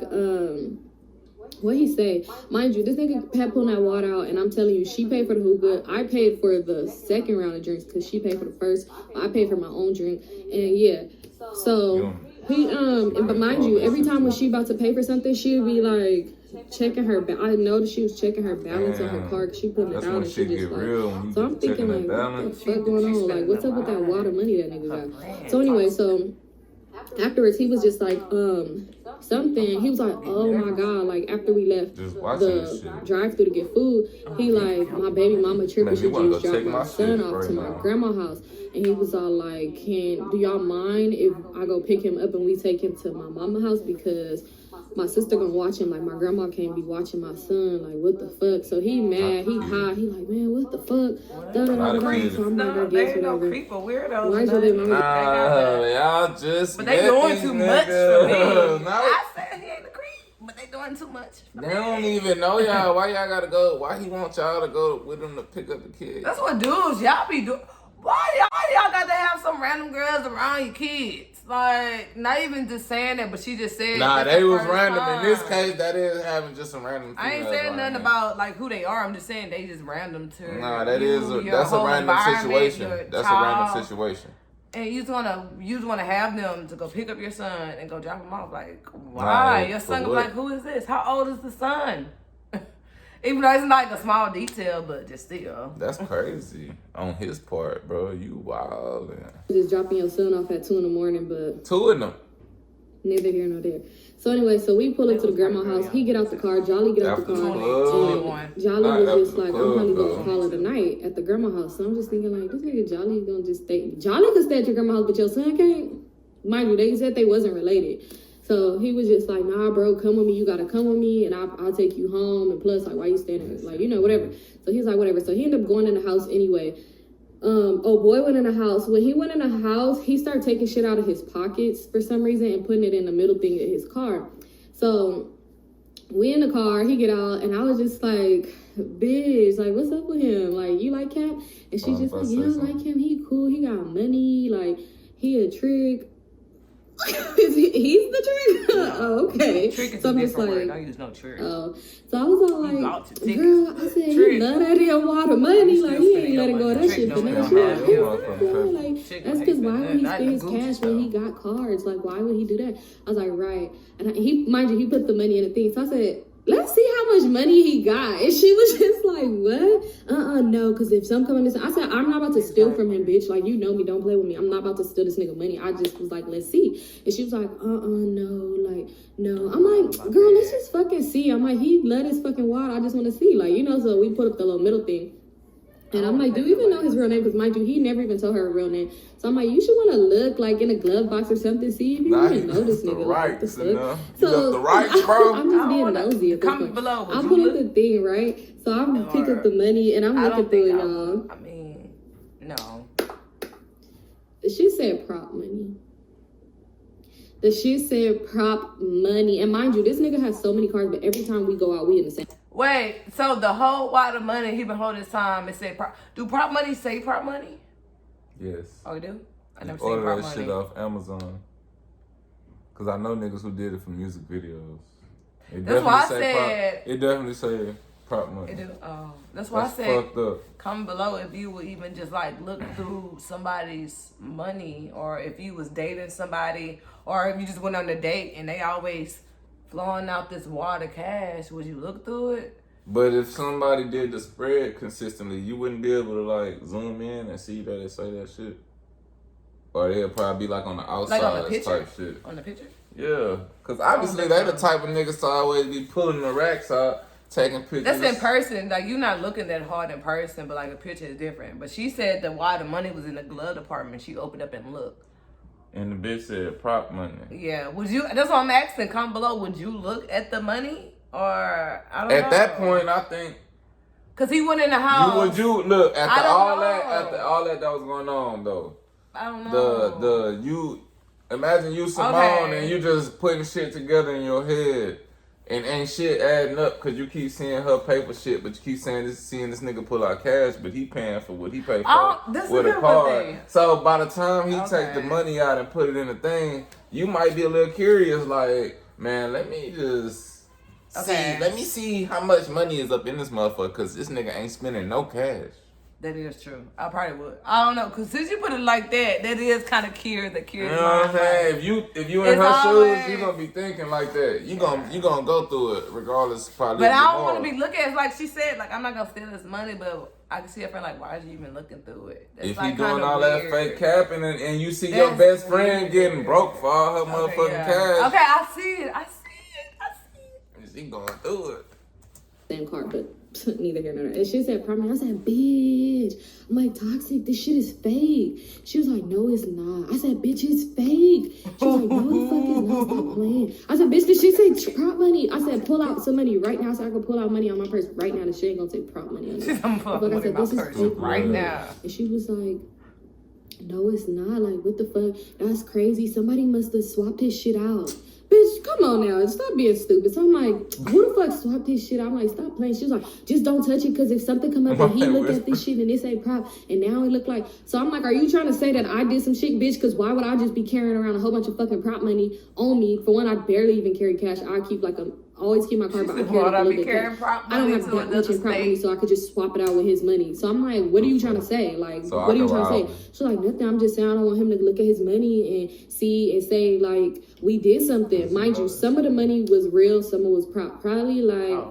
what he say? Mind you, this nigga had pulling that water out, and I'm telling you, she paid for the hookah. I paid for the second round of drinks because she paid for the first. I paid for my own drink, and yeah. So he but mind you, every time when she about to pay for something, she would be like checking her. I noticed she was checking her balance on her car. Cause she putting it down, and she just like. So I'm thinking like, what the fuck going on? Like, what's up with that water money that nigga got? So anyway, so. Afterwards, he was just like, something. He was like, oh my God. Like, after we left the drive-thru to get food, he like, my baby mama tripping. She just dropped my son off to my grandma's house. And he was all like, do y'all mind if I go pick him up and we take him to my mama's house? Because my sister gonna watch him. Like, my grandma can't be watching my son. Like, what the fuck? So he mad. He high. He like, man, what the fuck? So I'm like, I guess whatever. Why is your baby mama? Y'all just. But they doing too much for me. I said he ain't a creep, but they doing too much. They don't even know y'all. Why y'all gotta go? Why he want y'all to go with him to pick up the kids? That's what dudes y'all be doing. Why y'all got to have some random girls around your kids? Like, not even just saying that, but she just said. Nah, they was random. In this case, that is having just some random. I ain't saying nothing about like who they are. I'm just saying they just random too. Nah, that's a random situation. That's a random situation. And you just wanna have them to go pick up your son and go drop him off. Like, why? Your son gonna be like, who is this? How old is the son? Even though it's like a small detail, but just still. That's crazy on his part, bro. You wild. Just dropping your son off at 2 in, but 2 of them. Neither here nor there. So anyway, so we pull up to the grandma's house. He get out the car. Jolly get out the car. And Jolly was just like, I'm probably gonna call it a night at the grandma's house. So I'm just thinking like, this nigga Jolly gonna just stay. Jolly could stay at your grandma's house, but your son can't. Mind you, they said they wasn't related. So he was just like, nah, bro, come with me. You gotta come with me, and I'll take you home. And plus, like, why you staying there? Like, whatever. So he's like, whatever. So he ended up going in the house anyway. Boy went in the house. When he went in the house, he started taking shit out of his pockets for some reason and putting it in the middle thing of his car. So we in the car, he get out, and I was just like, bitch, like, what's up with him? Like, you like him? And she's just like, yeah, I like him. He cool. He got money. Like, he a trick. He's the trick? Oh, okay. Trick is so I'm a just different like, word. I use no trick. Oh. So I was all like, girl, I said, he love that damn water money. Like, he ain't letting go of that shit for nothing. Like, that's because why would he spend his cash when he got cards? Like, why would he do that? I was like, right. And mind you, he put the money in the thing. So I said, let's see how much money he got. And she was just like, what? No, because if some come in this, I said, I'm not about to steal from him, bitch. Like, you know me, don't play with me. I'm not about to steal this nigga money. I just was like, let's see. And she was like, no, like, no. I'm like, girl, let's just fucking see. I'm like, he let his fucking water. I just want to see. Like, so we put up the little middle thing. And I'm like, do you even know his real name? Because mind you, he never even told her real name. So I'm like, you should want to look like in a glove box or something. See if you even know this nigga. Like, the fuck. So the rights, bro. I'm just being nosy at this point. I put up the thing, right? So I'm pick up the money and I'm looking through it, y'all. I mean, no. The shit said prop money. The shit said prop money. And mind you, this nigga has so many cars, but every time we go out, we in the same. Wait, so the whole wad of money he been holding his time, it said prop. Do prop money say prop money? Yes. Oh, you do? I never seen prop that money. Shit off Amazon. Because I know niggas who did it for music videos. That's why I said. It definitely say prop money. It do? Oh. That's why I said. Fucked up. Comment below if you would even just like look through somebody's money, or if you was dating somebody, or if you just went on a date and they always flowing out this wad of cash, would you look through it? But if somebody did the spread consistently, you wouldn't be able to like zoom in and see that it say that shit. Or they'll probably be like on the outside, like on the picture? Type shit. On the picture? Yeah. Because obviously they the type of niggas to always be pulling the racks out, taking pictures. That's in person. Like, you're not looking that hard in person, but like a picture is different. But she said the wad of money was in the glove department. She opened up and looked. And the bitch said prop money. Yeah. Would you, that's what I'm asking. Comment below. Would you look at the money? Or, I don't know. At that point, I think. Because he went in the house. Would you look after all that was going on, though? I don't know. You imagine you Symone and you just putting shit together in your head and ain't shit adding up because you keep seeing her pay for shit, but you keep seeing this nigga pull out cash, but he paying for what he paid for with a card. So by the time he take the money out and put it in the thing, you might be a little curious, like, man, let me just Okay. See, let me see how much money is up in this motherfucker, because this nigga ain't spending no cash. That is true. I probably would. I don't know, because since you put it like that, that is kind of curious. You know what I'm saying? If you in her shoes, you gonna be thinking like that. You gonna go through it regardless. Probably. But I don't want to be looking at it like she said. Like I'm not gonna steal this money, but I can see her friend like, why is you even looking through it? That's if like you doing all weird. that fake capping and you see your best friend getting broke for all her motherfucking cash. Okay, I see it. She going through it. Same car, but neither here nor there. And she said, "Problem." I said, "Bitch." I'm like, "Toxic, this shit is fake." She was like, "No, it's not." I said, "Bitch, it's fake." She was like, "No, the fuck is not. Stop playing." I said, "Bitch, did she say prop money?" I said, "Pull out some money right now." So I can pull out money on my purse right now. The shit ain't gonna take prop money on it. She's gonna pull out money on my purse right now. And she was like, "No, it's not. Like, what the fuck? That's crazy. Somebody must have swapped his shit out." Bitch, come on now. Stop being stupid. So I'm like, who the fuck swapped his shit? I'm like, stop playing. She was like, just don't touch it, because if something come up and he look at this shit and this ain't prop, and now it look like... So I'm like, are you trying to say that I did some shit, bitch? Because why would I just be carrying around a whole bunch of fucking prop money on me? For one, I barely even carry cash. I keep like a... always keep my car, but I carry a little bit cash. I don't have that much in prop money, so I could just swap it out with his money. So I'm like, what are you trying to say? Like, what are you trying to say? She's like, nothing. I'm just saying I don't want him to look at his money and see and say, like, we did something. Mind you, some of the money was real, some of it was prop. Probably, like,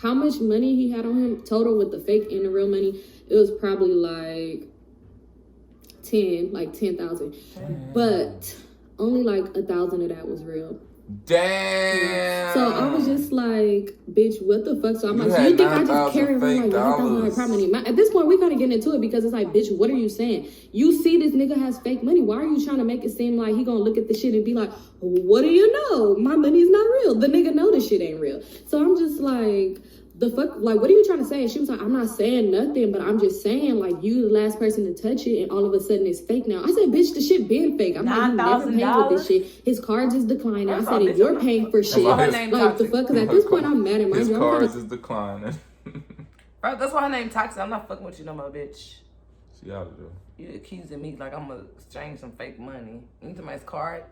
how much money he had on him total with the fake and the real money, it was probably, like, 10,000. But only, like, 1,000 of that was real. Damn. So I was just like, bitch, what the fuck? So I'm like, so you think I just carry around like $9,000 prop money? At this point, we gotta get into it, because it's like, bitch, what are you saying? You see this nigga has fake money. Why are you trying to make it seem like he gonna look at the shit and be like, what do you know? My money's not real. The nigga know this shit ain't real. So I'm just like, the fuck, like, what are you trying to say? And she was like, I'm not saying nothing, but I'm just saying, like, you the last person to touch it, and all of a sudden it's fake now. I said, bitch, the shit been fake. I'm like, you never paid with this shit. His cards is declining. I said, and you're paying for shit. Like, the fuck? Because at this point, I'm mad at my His cards is declining. Right, that's why her name Toxic. I'm not fucking with you no more, bitch. She out of there. You accusing me like I'm gonna exchange some fake money. You need somebody's card?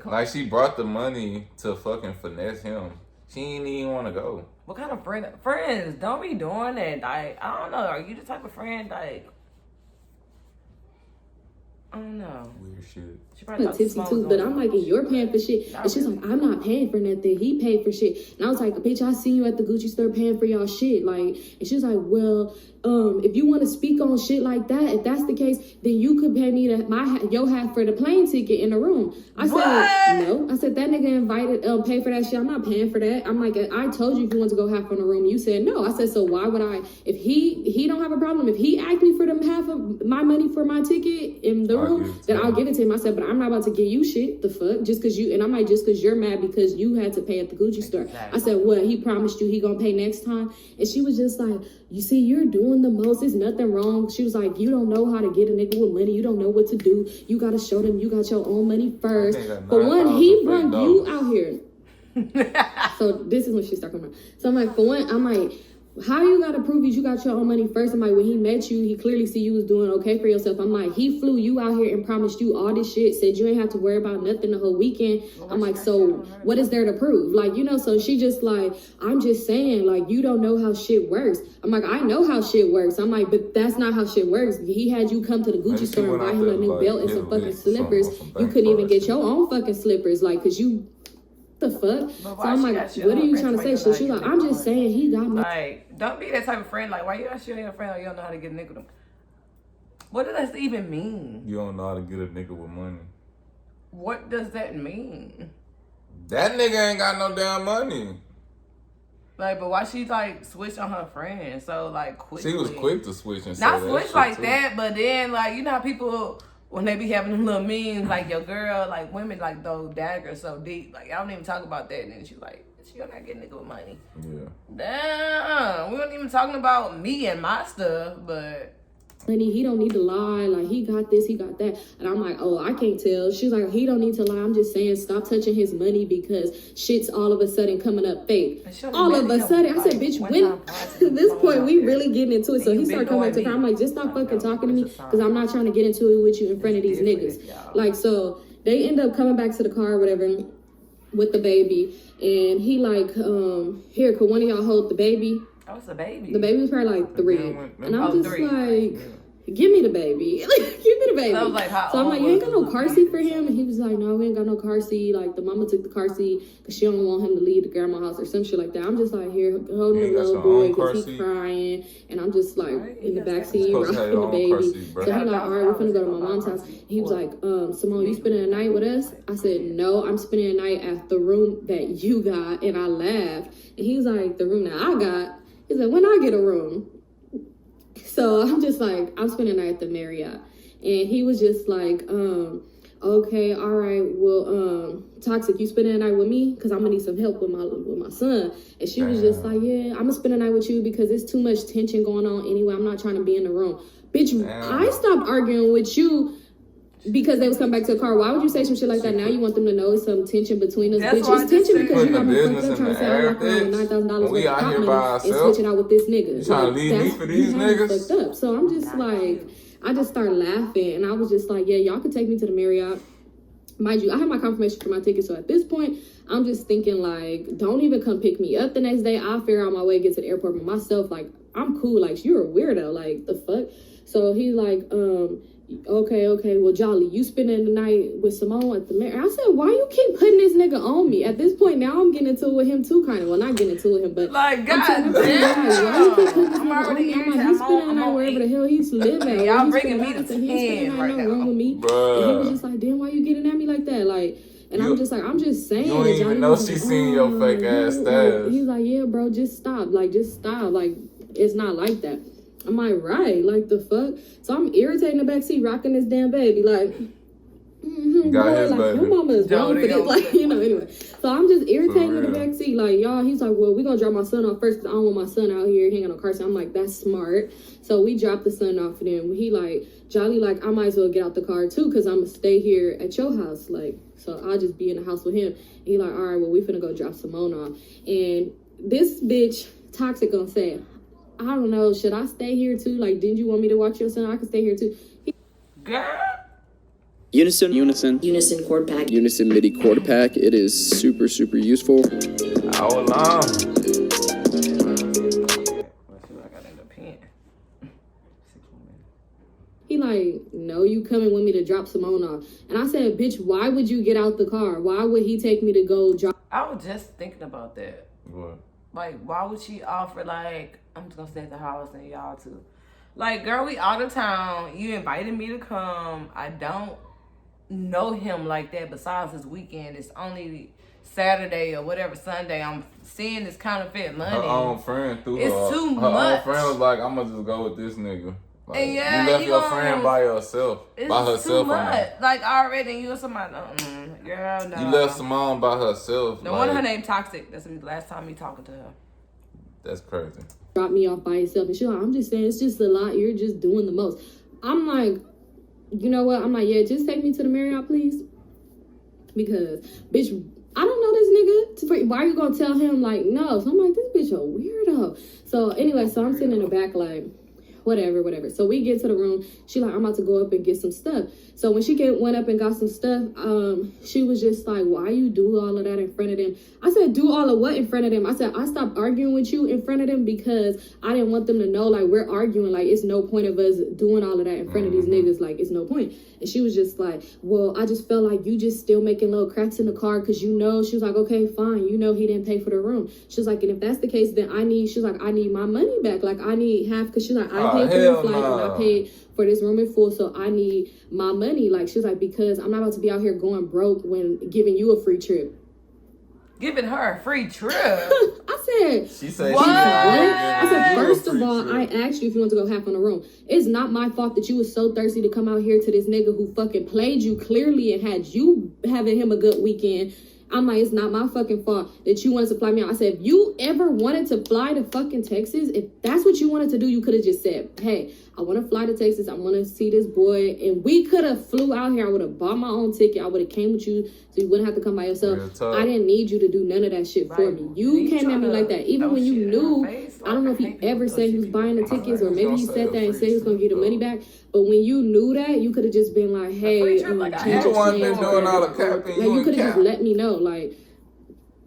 Like, she brought the money to fucking finesse him. She ain't even want to go. What kind of friends? Don't be doing that. Like, I don't know. Are you the type of friend, like, I don't know. Weird shit. She probably tipsy too, but I'm like, and you're paying for shit. And she's like, I'm not paying for nothing. He paid for shit. And I was like, bitch, I see you at the Gucci store paying for y'all shit. Like, and she's like, well, if you want to speak on shit like that, if that's the case, then you could pay me your half for the plane ticket in the room. I said, no. I said, that nigga invited, pay for that shit. I'm not paying for that. I'm like, I told you if you want to go half on the room. You said no. I said, so why would I? If he don't have a problem, if he asked me for them half of my money for my ticket in the room, then I'll give it to him. I said, but I'm not about to give you shit. The fuck? Just because you, and I'm like, just because you're mad because you had to pay at the Gucci store. I said, what? He promised you he gonna pay next time? And she was just like, you see, you're doing the most. There's nothing wrong. She was like, you don't know how to get a nigga with money. You don't know what to do. You got to show them you got your own money first. For one, he brought you out here. So this is what she's talking about. So I'm like, for one, I'm like, how you got to prove you got your own money first? I'm like, when he met you, he clearly see you was doing okay for yourself. I'm like, he flew you out here and promised you all this shit, said you ain't have to worry about nothing the whole weekend. I'm like, so what is there to prove? Like, you know, so she just like, I'm just saying, like, you don't know how shit works. I'm like, I know how shit works. I'm like, but that's not how shit works. He had you come to the Gucci store and buy him a new belt and some fucking slippers. You couldn't even get your own fucking slippers, like, cause you... the fuck? So I'm like, what are you trying to say? So she's like, I'm just saying he got me. Like, don't be that type of friend. Like, why you not shooting your friend? Like, you don't know how to get a nigga with him. What does that even mean? You don't know how to get a nigga with money. What does that mean? That nigga ain't got no damn money. Like, but why she like switch on her friend so like quickly? She was quick to switch and say not that switch like too. that, but then like, you know how people, when they be having them little memes, like your girl, like women like those daggers so deep. Like, I don't even talk about that. And then she's like, you're not getting nigga with money. Yeah. Damn. We weren't even talking about me and my stuff, but... Honey, he don't need to lie. Like, he got this, he got that. And I'm like, oh, I can't tell. She's like, he don't need to lie. I'm just saying, stop touching his money because shit's all of a sudden coming up fake. All of a sudden. I said, bitch, when... At this point, we really getting into it. So he started coming back to her. I'm like, just stop fucking talking to me because I'm not trying to get into it with you in front of these niggas. Like, so they end up coming back to the car or whatever. with the baby, and he like, here, could one of y'all hold the baby? Oh, it's a baby. The baby was probably like 3, and I'm just like, give me the baby. Like, give me the baby. So I was like, so I'm like, you ain't got no car seat for him? And he was like, no, we ain't got no car seat. Like, the mama took the car seat because she don't want him to leave the grandma house or some shit like that. I'm just like, here, holding the little boy because he's crying. And I'm just like, in the backseat, rocking the baby. So he's like, all right, we're finna go to my mom's house. He was like, Simone, you spending the night with us? I said, no, I'm spending the night at the room that you got. And I laughed. And he was like, the room that I got? He said, when I get a room? So I'm just like, I'm spending the night at the Marriott. And he was just like, okay, all right, well, Toxic, you spending the night with me? Because I'm going to need some help with my son. And she was just like, yeah, I'm going to spend the night with you because there's too much tension going on anyway. I'm not trying to be in the room. Bitch, I stopped arguing with you because they was coming back to the car. Why would you say some shit like that? Now you want them to know it's some tension between us. Bitch, it's tension because you got me fucked up trying to say I walk around with $9,000 we out here by ourselves and switching out with this nigga. You trying to leave me for these niggas? Fucked up. So I'm just like, I just started laughing, and I was just like, yeah, y'all could take me to the Marriott. Mind you, I have my confirmation for my ticket, so at this point, I'm just thinking, like, don't even come pick me up the next day. I'll figure out my way to get to the airport by myself. Like, I'm cool. Like, you're a weirdo. Like, the fuck? So he's like, okay, well, Jolly, you spending the night with Simone at the Marriott. I said, why you keep putting this nigga on me? At this point, now I'm getting into it with him too, kind of. Well, not getting into it with him, but like, God damn. Why you keep putting this nigga on me? I'm like, he's spending the night wherever the hell he's living. Y'all bringing me to 10 right now. Room with me. And he was just like, damn, why you getting at me like that? Like, and I'm just like, I'm just saying. You don't even know she seen your fake ass status. He's like, yeah, bro, just stop. Like, just stop. Like, it's not like that. I'm like, right, like the fuck. So I'm irritating the backseat, rocking this damn baby, like, got his like baby. your mama is wrong for this, like, you know. Anyway, so I'm just irritating in the backseat, like, y'all. He's like, well, we gonna drop my son off first because I don't want my son out here. He ain't got no car seat. I'm like, that's smart. So we dropped the son off, and then he like, Jolly, like, I might as well get out the car too because I'm gonna stay here at your house, like, so I'll just be in the house with him. And he like, all right, well, we finna go drop Simone off, and this bitch Toxic gonna say, I don't know, should I stay here too? Like, didn't you want me to watch your son? I can stay here too. Girl. Unison cord pack. Unison MIDI cord pack. It is super, super useful. How long? He like, no, you coming with me to drop Simone off. And I said, bitch, why would you get out the car? Why would he take me to go drop? I was just thinking about that. What? Like, why would she offer, like, I'm just gonna stay at the house and y'all too? Like, girl, we out of town. You invited me to come. I don't know him like that besides this weekend. It's only Saturday or whatever, Sunday. I'm seeing this counterfeit money. Her own friend threw It's her. too Her much. own friend was like, I'm gonna just go with this nigga. Like, And yeah, you left you your almost- friend by herself. It's By herself. too much. Like, already, you and somebody, girl, no. You left Simone by herself. No wonder her name Toxic. That's the last time me talking to her. That's crazy. Drop me off by himself. And she's like, I'm just saying, it's just a lot. You're just doing the most. I'm like, you know what? I'm like, yeah, just take me to the Marriott, please. Because, bitch, I don't know this nigga. Why are you going to tell him, like, no? So I'm like, this bitch a weirdo. So anyway, so I'm sitting in the back like, whatever. So we get to the room. She like, I'm about to go up and get some stuff. So when she went up and got some stuff, she was just like, why you do all of that in front of them? I said, do all of what in front of them? I said, I stopped arguing with you in front of them because I didn't want them to know, like, we're arguing. Like, it's no point of us doing all of that in front of these niggas. Like, it's no point. And she was just like, well, I just felt like you just still making little cracks in the car because you know. She was like, okay, fine. You know he didn't pay for the room. She was like, and if that's the case, then I need my money back. Like, I need half, because she's like, I paid for the flight and I paid for this room in full, so I need my money. Like, she's like, because I'm not about to be out here going broke when giving you a free trip. Giving her a free trip? I said, She said, what? I said, first of all, I asked you if you want to go half on the room. It's not my fault that you was so thirsty to come out here to this nigga who fucking played you clearly and had you having him a good weekend. I'm like, it's not my fucking fault that you wanted to fly me out. I said, if you ever wanted to fly to fucking Texas, if that's what you wanted to do, you could have just said, hey, I want to fly to Texas. I want to see this boy. And we could have flew out here. I would have bought my own ticket. I would have came with you so you wouldn't have to come by yourself. I didn't need you to do none of that shit for me. You came at me like that. Even when you knew, I don't know if he ever said he was buying the tickets or maybe he said that and said he was going to get the money back. But when you knew that, you could have just been like, hey, you the one been doing all the capping. Like, you could have just let me know. Like,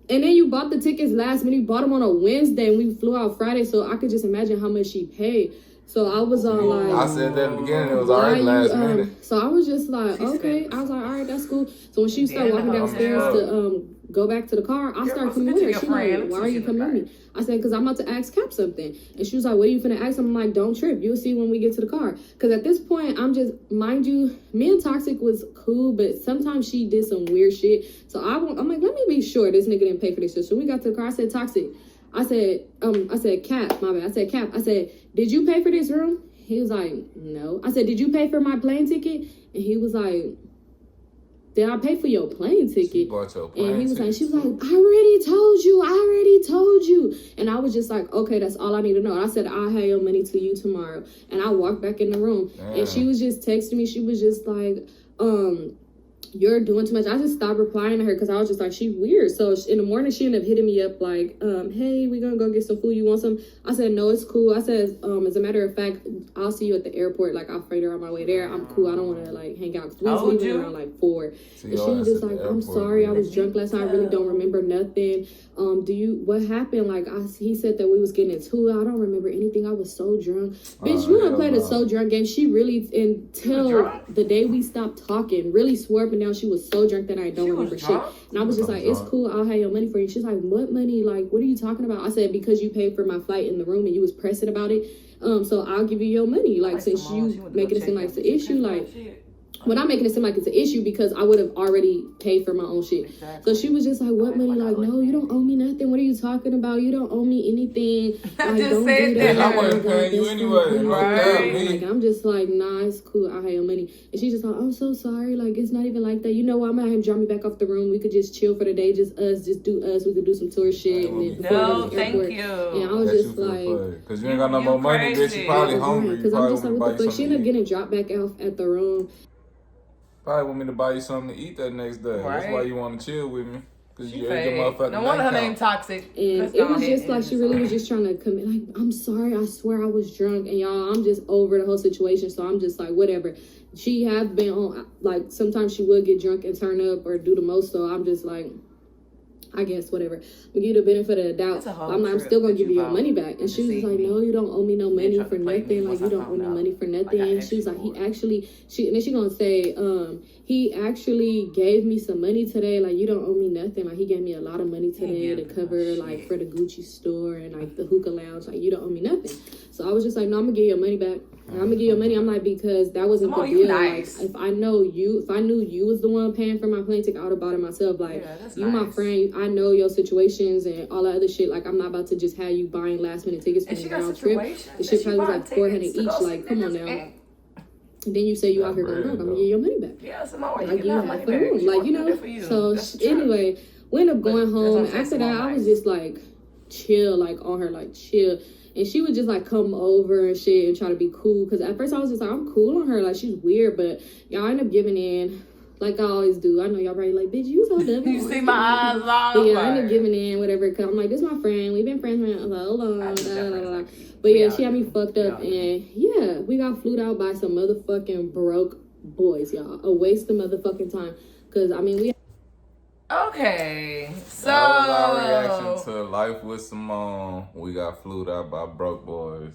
And then you bought the tickets last minute. You bought them on a Wednesday, and we flew out Friday. So I could just imagine how much she paid. So I was all like, I said that at the beginning. It was already last minute. So I was just like, okay. I was like, all right, that's cool. So when she started walking downstairs to go back to the car, I started coming with her. She like, why are you coming with me? I said, because I'm about to ask Cap something. And she was like, what are you finna ask him? I'm like, don't trip. You'll see when we get to the car. Because at this point, I'm just, mind you, me and Toxic was cool, but sometimes she did some weird shit. So I'm like, let me be sure this nigga didn't pay for this shit. So we got to the car. I said, Toxic. I said, Cap, my bad. I said, Cap. I said, did you pay for this room? He was like, no. I said, did you pay for my plane ticket? And he was like, did I pay for your plane ticket? She bought your plane and he was ticket. like, she was like, I already told you. And I was just like, okay, that's all I need to know. I said, I'll have your money to you tomorrow. And I walked back in the room. Damn. And she was just texting me. She was just like, you're doing too much. I just stopped replying to her because I was just like, she weird. So in the morning, she ended up hitting me up like, hey, we gonna go get some food. You want some? I said, no, it's cool. I said, as a matter of fact, I'll see you at the airport. Like, I'll freight her on my way there. I'm cool. I don't want to like hang out. We was leaving around like 4. And she was just like, I'm sorry. I was drunk last night. I really don't remember nothing. What happened? Like, he said that we was getting into it. I don't remember anything. I was so drunk. Bitch, you done played a so drunk game. She really, until the day we stopped talking, really swore up and down she was so drunk that I don't remember shit. And I was just like, it's cool. I'll have your money for you. She's like, what money? Like, what are you talking about? I said, because you paid for my flight in the room and you was pressing about it. So I'll give you your money. Like, since you making it seem like it's an issue, like, well, I'm making it seem like it's an issue because I would have already paid for my own shit. Exactly. So she was just like, what money? Like, no, you don't owe me nothing. What are you talking about? You don't owe me anything. Like, just don't said do that. I wasn't paying you anyway. Right. Like, I'm just like, nah, it's cool. I'll have your money. And she's just like, I'm so sorry. Like, it's not even like that. You know what? I'm going to have him drop me back off the room. We could just chill for the day. Just us. Just do us. We could do some tour shit. And then no, thank you. And I was just like, because you ain't got no more money, bitch. You probably hungry. Because I'm just like, what the fuck? She ended up getting dropped back off at the room. Probably want me to buy you something to eat that next day. Right. That's why you want to chill with me. Because you ate your motherfucking no wonder her name Toxic. And it was just like, she really was just trying to commit. Like, I'm sorry, I swear I was drunk. And y'all, I'm just over the whole situation. So I'm just like, whatever. She have been on, like, sometimes she would get drunk and turn up or do the most. So I'm just like, I guess, whatever. We give you the benefit of the doubt. I'm still going to give you your money back. And she was just like, no, you don't owe me no money for nothing. Like, you don't owe me money for nothing. And she was like, and then she going to say, he actually gave me some money today. Like, you don't owe me nothing. Like, he gave me a lot of money today to cover, like, for the Gucci store and, like, the hookah lounge. Like, you don't owe me nothing. So I was just like, no, I'm going to give you your money back. And I'm going to give you your money. I'm like, because that wasn't the deal. Nice. Like, if I knew you was the one paying for my plane ticket, I would have bought it myself. Like, you my friend. I know your situations and all that other shit. Like, I'm not about to just have you buying last minute tickets for the round trip. The shit probably was like $400 each. Like, come on now. And then you say you out here going drunk. I'm gonna give you your money back. Yeah, so my way. Like, you have for the room. Like, you know. So anyway, we ended up going home. After that, I was just like chill, like on her, like chill. And she would just like come over and shit and try to be cool. Cause at first I was just like, I'm cool on her. Like, she's weird, but y'all end up giving in. Like I always do. I know y'all probably like, bitch, you so dumb. You see my eyes long. But yeah, I ended up giving in, whatever. Cause I'm like, this is my friend. We've been friends for so long. But yeah, she had me fucked up. And yeah, we got flued out by some motherfucking broke boys, y'all. A waste of motherfucking time. Cause I mean, we. Okay, so that was our reaction to Life with Symone. We got flued out by broke boys.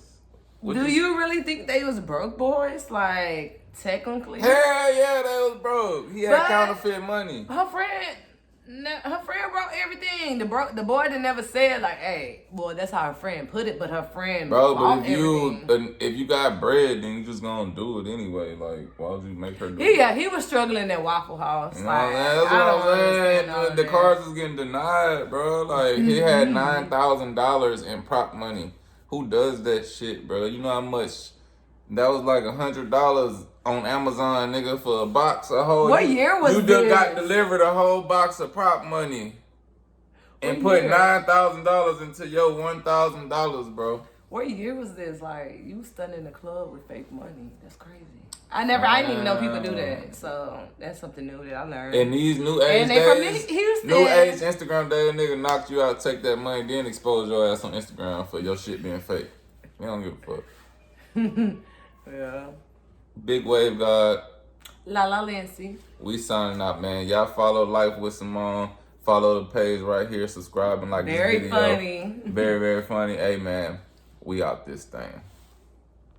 Do you really think they was broke boys? Like, technically? Hell yeah, they was broke. He had counterfeit money. Her friend brought everything. The boy that never said like, hey, well, that's how her friend put it, but her friend bought everything. If you got bread, then you just gonna do it anyway. Like, why would you make her do it? Yeah, he was struggling at Waffle House. You know, like, that's what I'm saying. The cars was getting denied, bro. Like, he had $9,000 in prop money. Who does that shit, bro? You know how much? That was like $100 on Amazon, nigga, for a box. What year was this? You just got delivered a whole box of prop money and put $9,000 into your $1,000, bro. What year was this? Like, you stunned in the club with fake money. That's crazy. I didn't even know people do that. So that's something new that I learned. And these new age days, new age Instagram day, nigga knocked you out, take that money, then expose your ass on Instagram for your shit being fake. We don't give a fuck. Yeah. BIGWAVEGOD. lalalenci. We signing out, man. Y'all follow Life with Symone. Follow the page right here. Subscribe and like this video. Very funny. Very, very funny. Hey, man, we out this thing.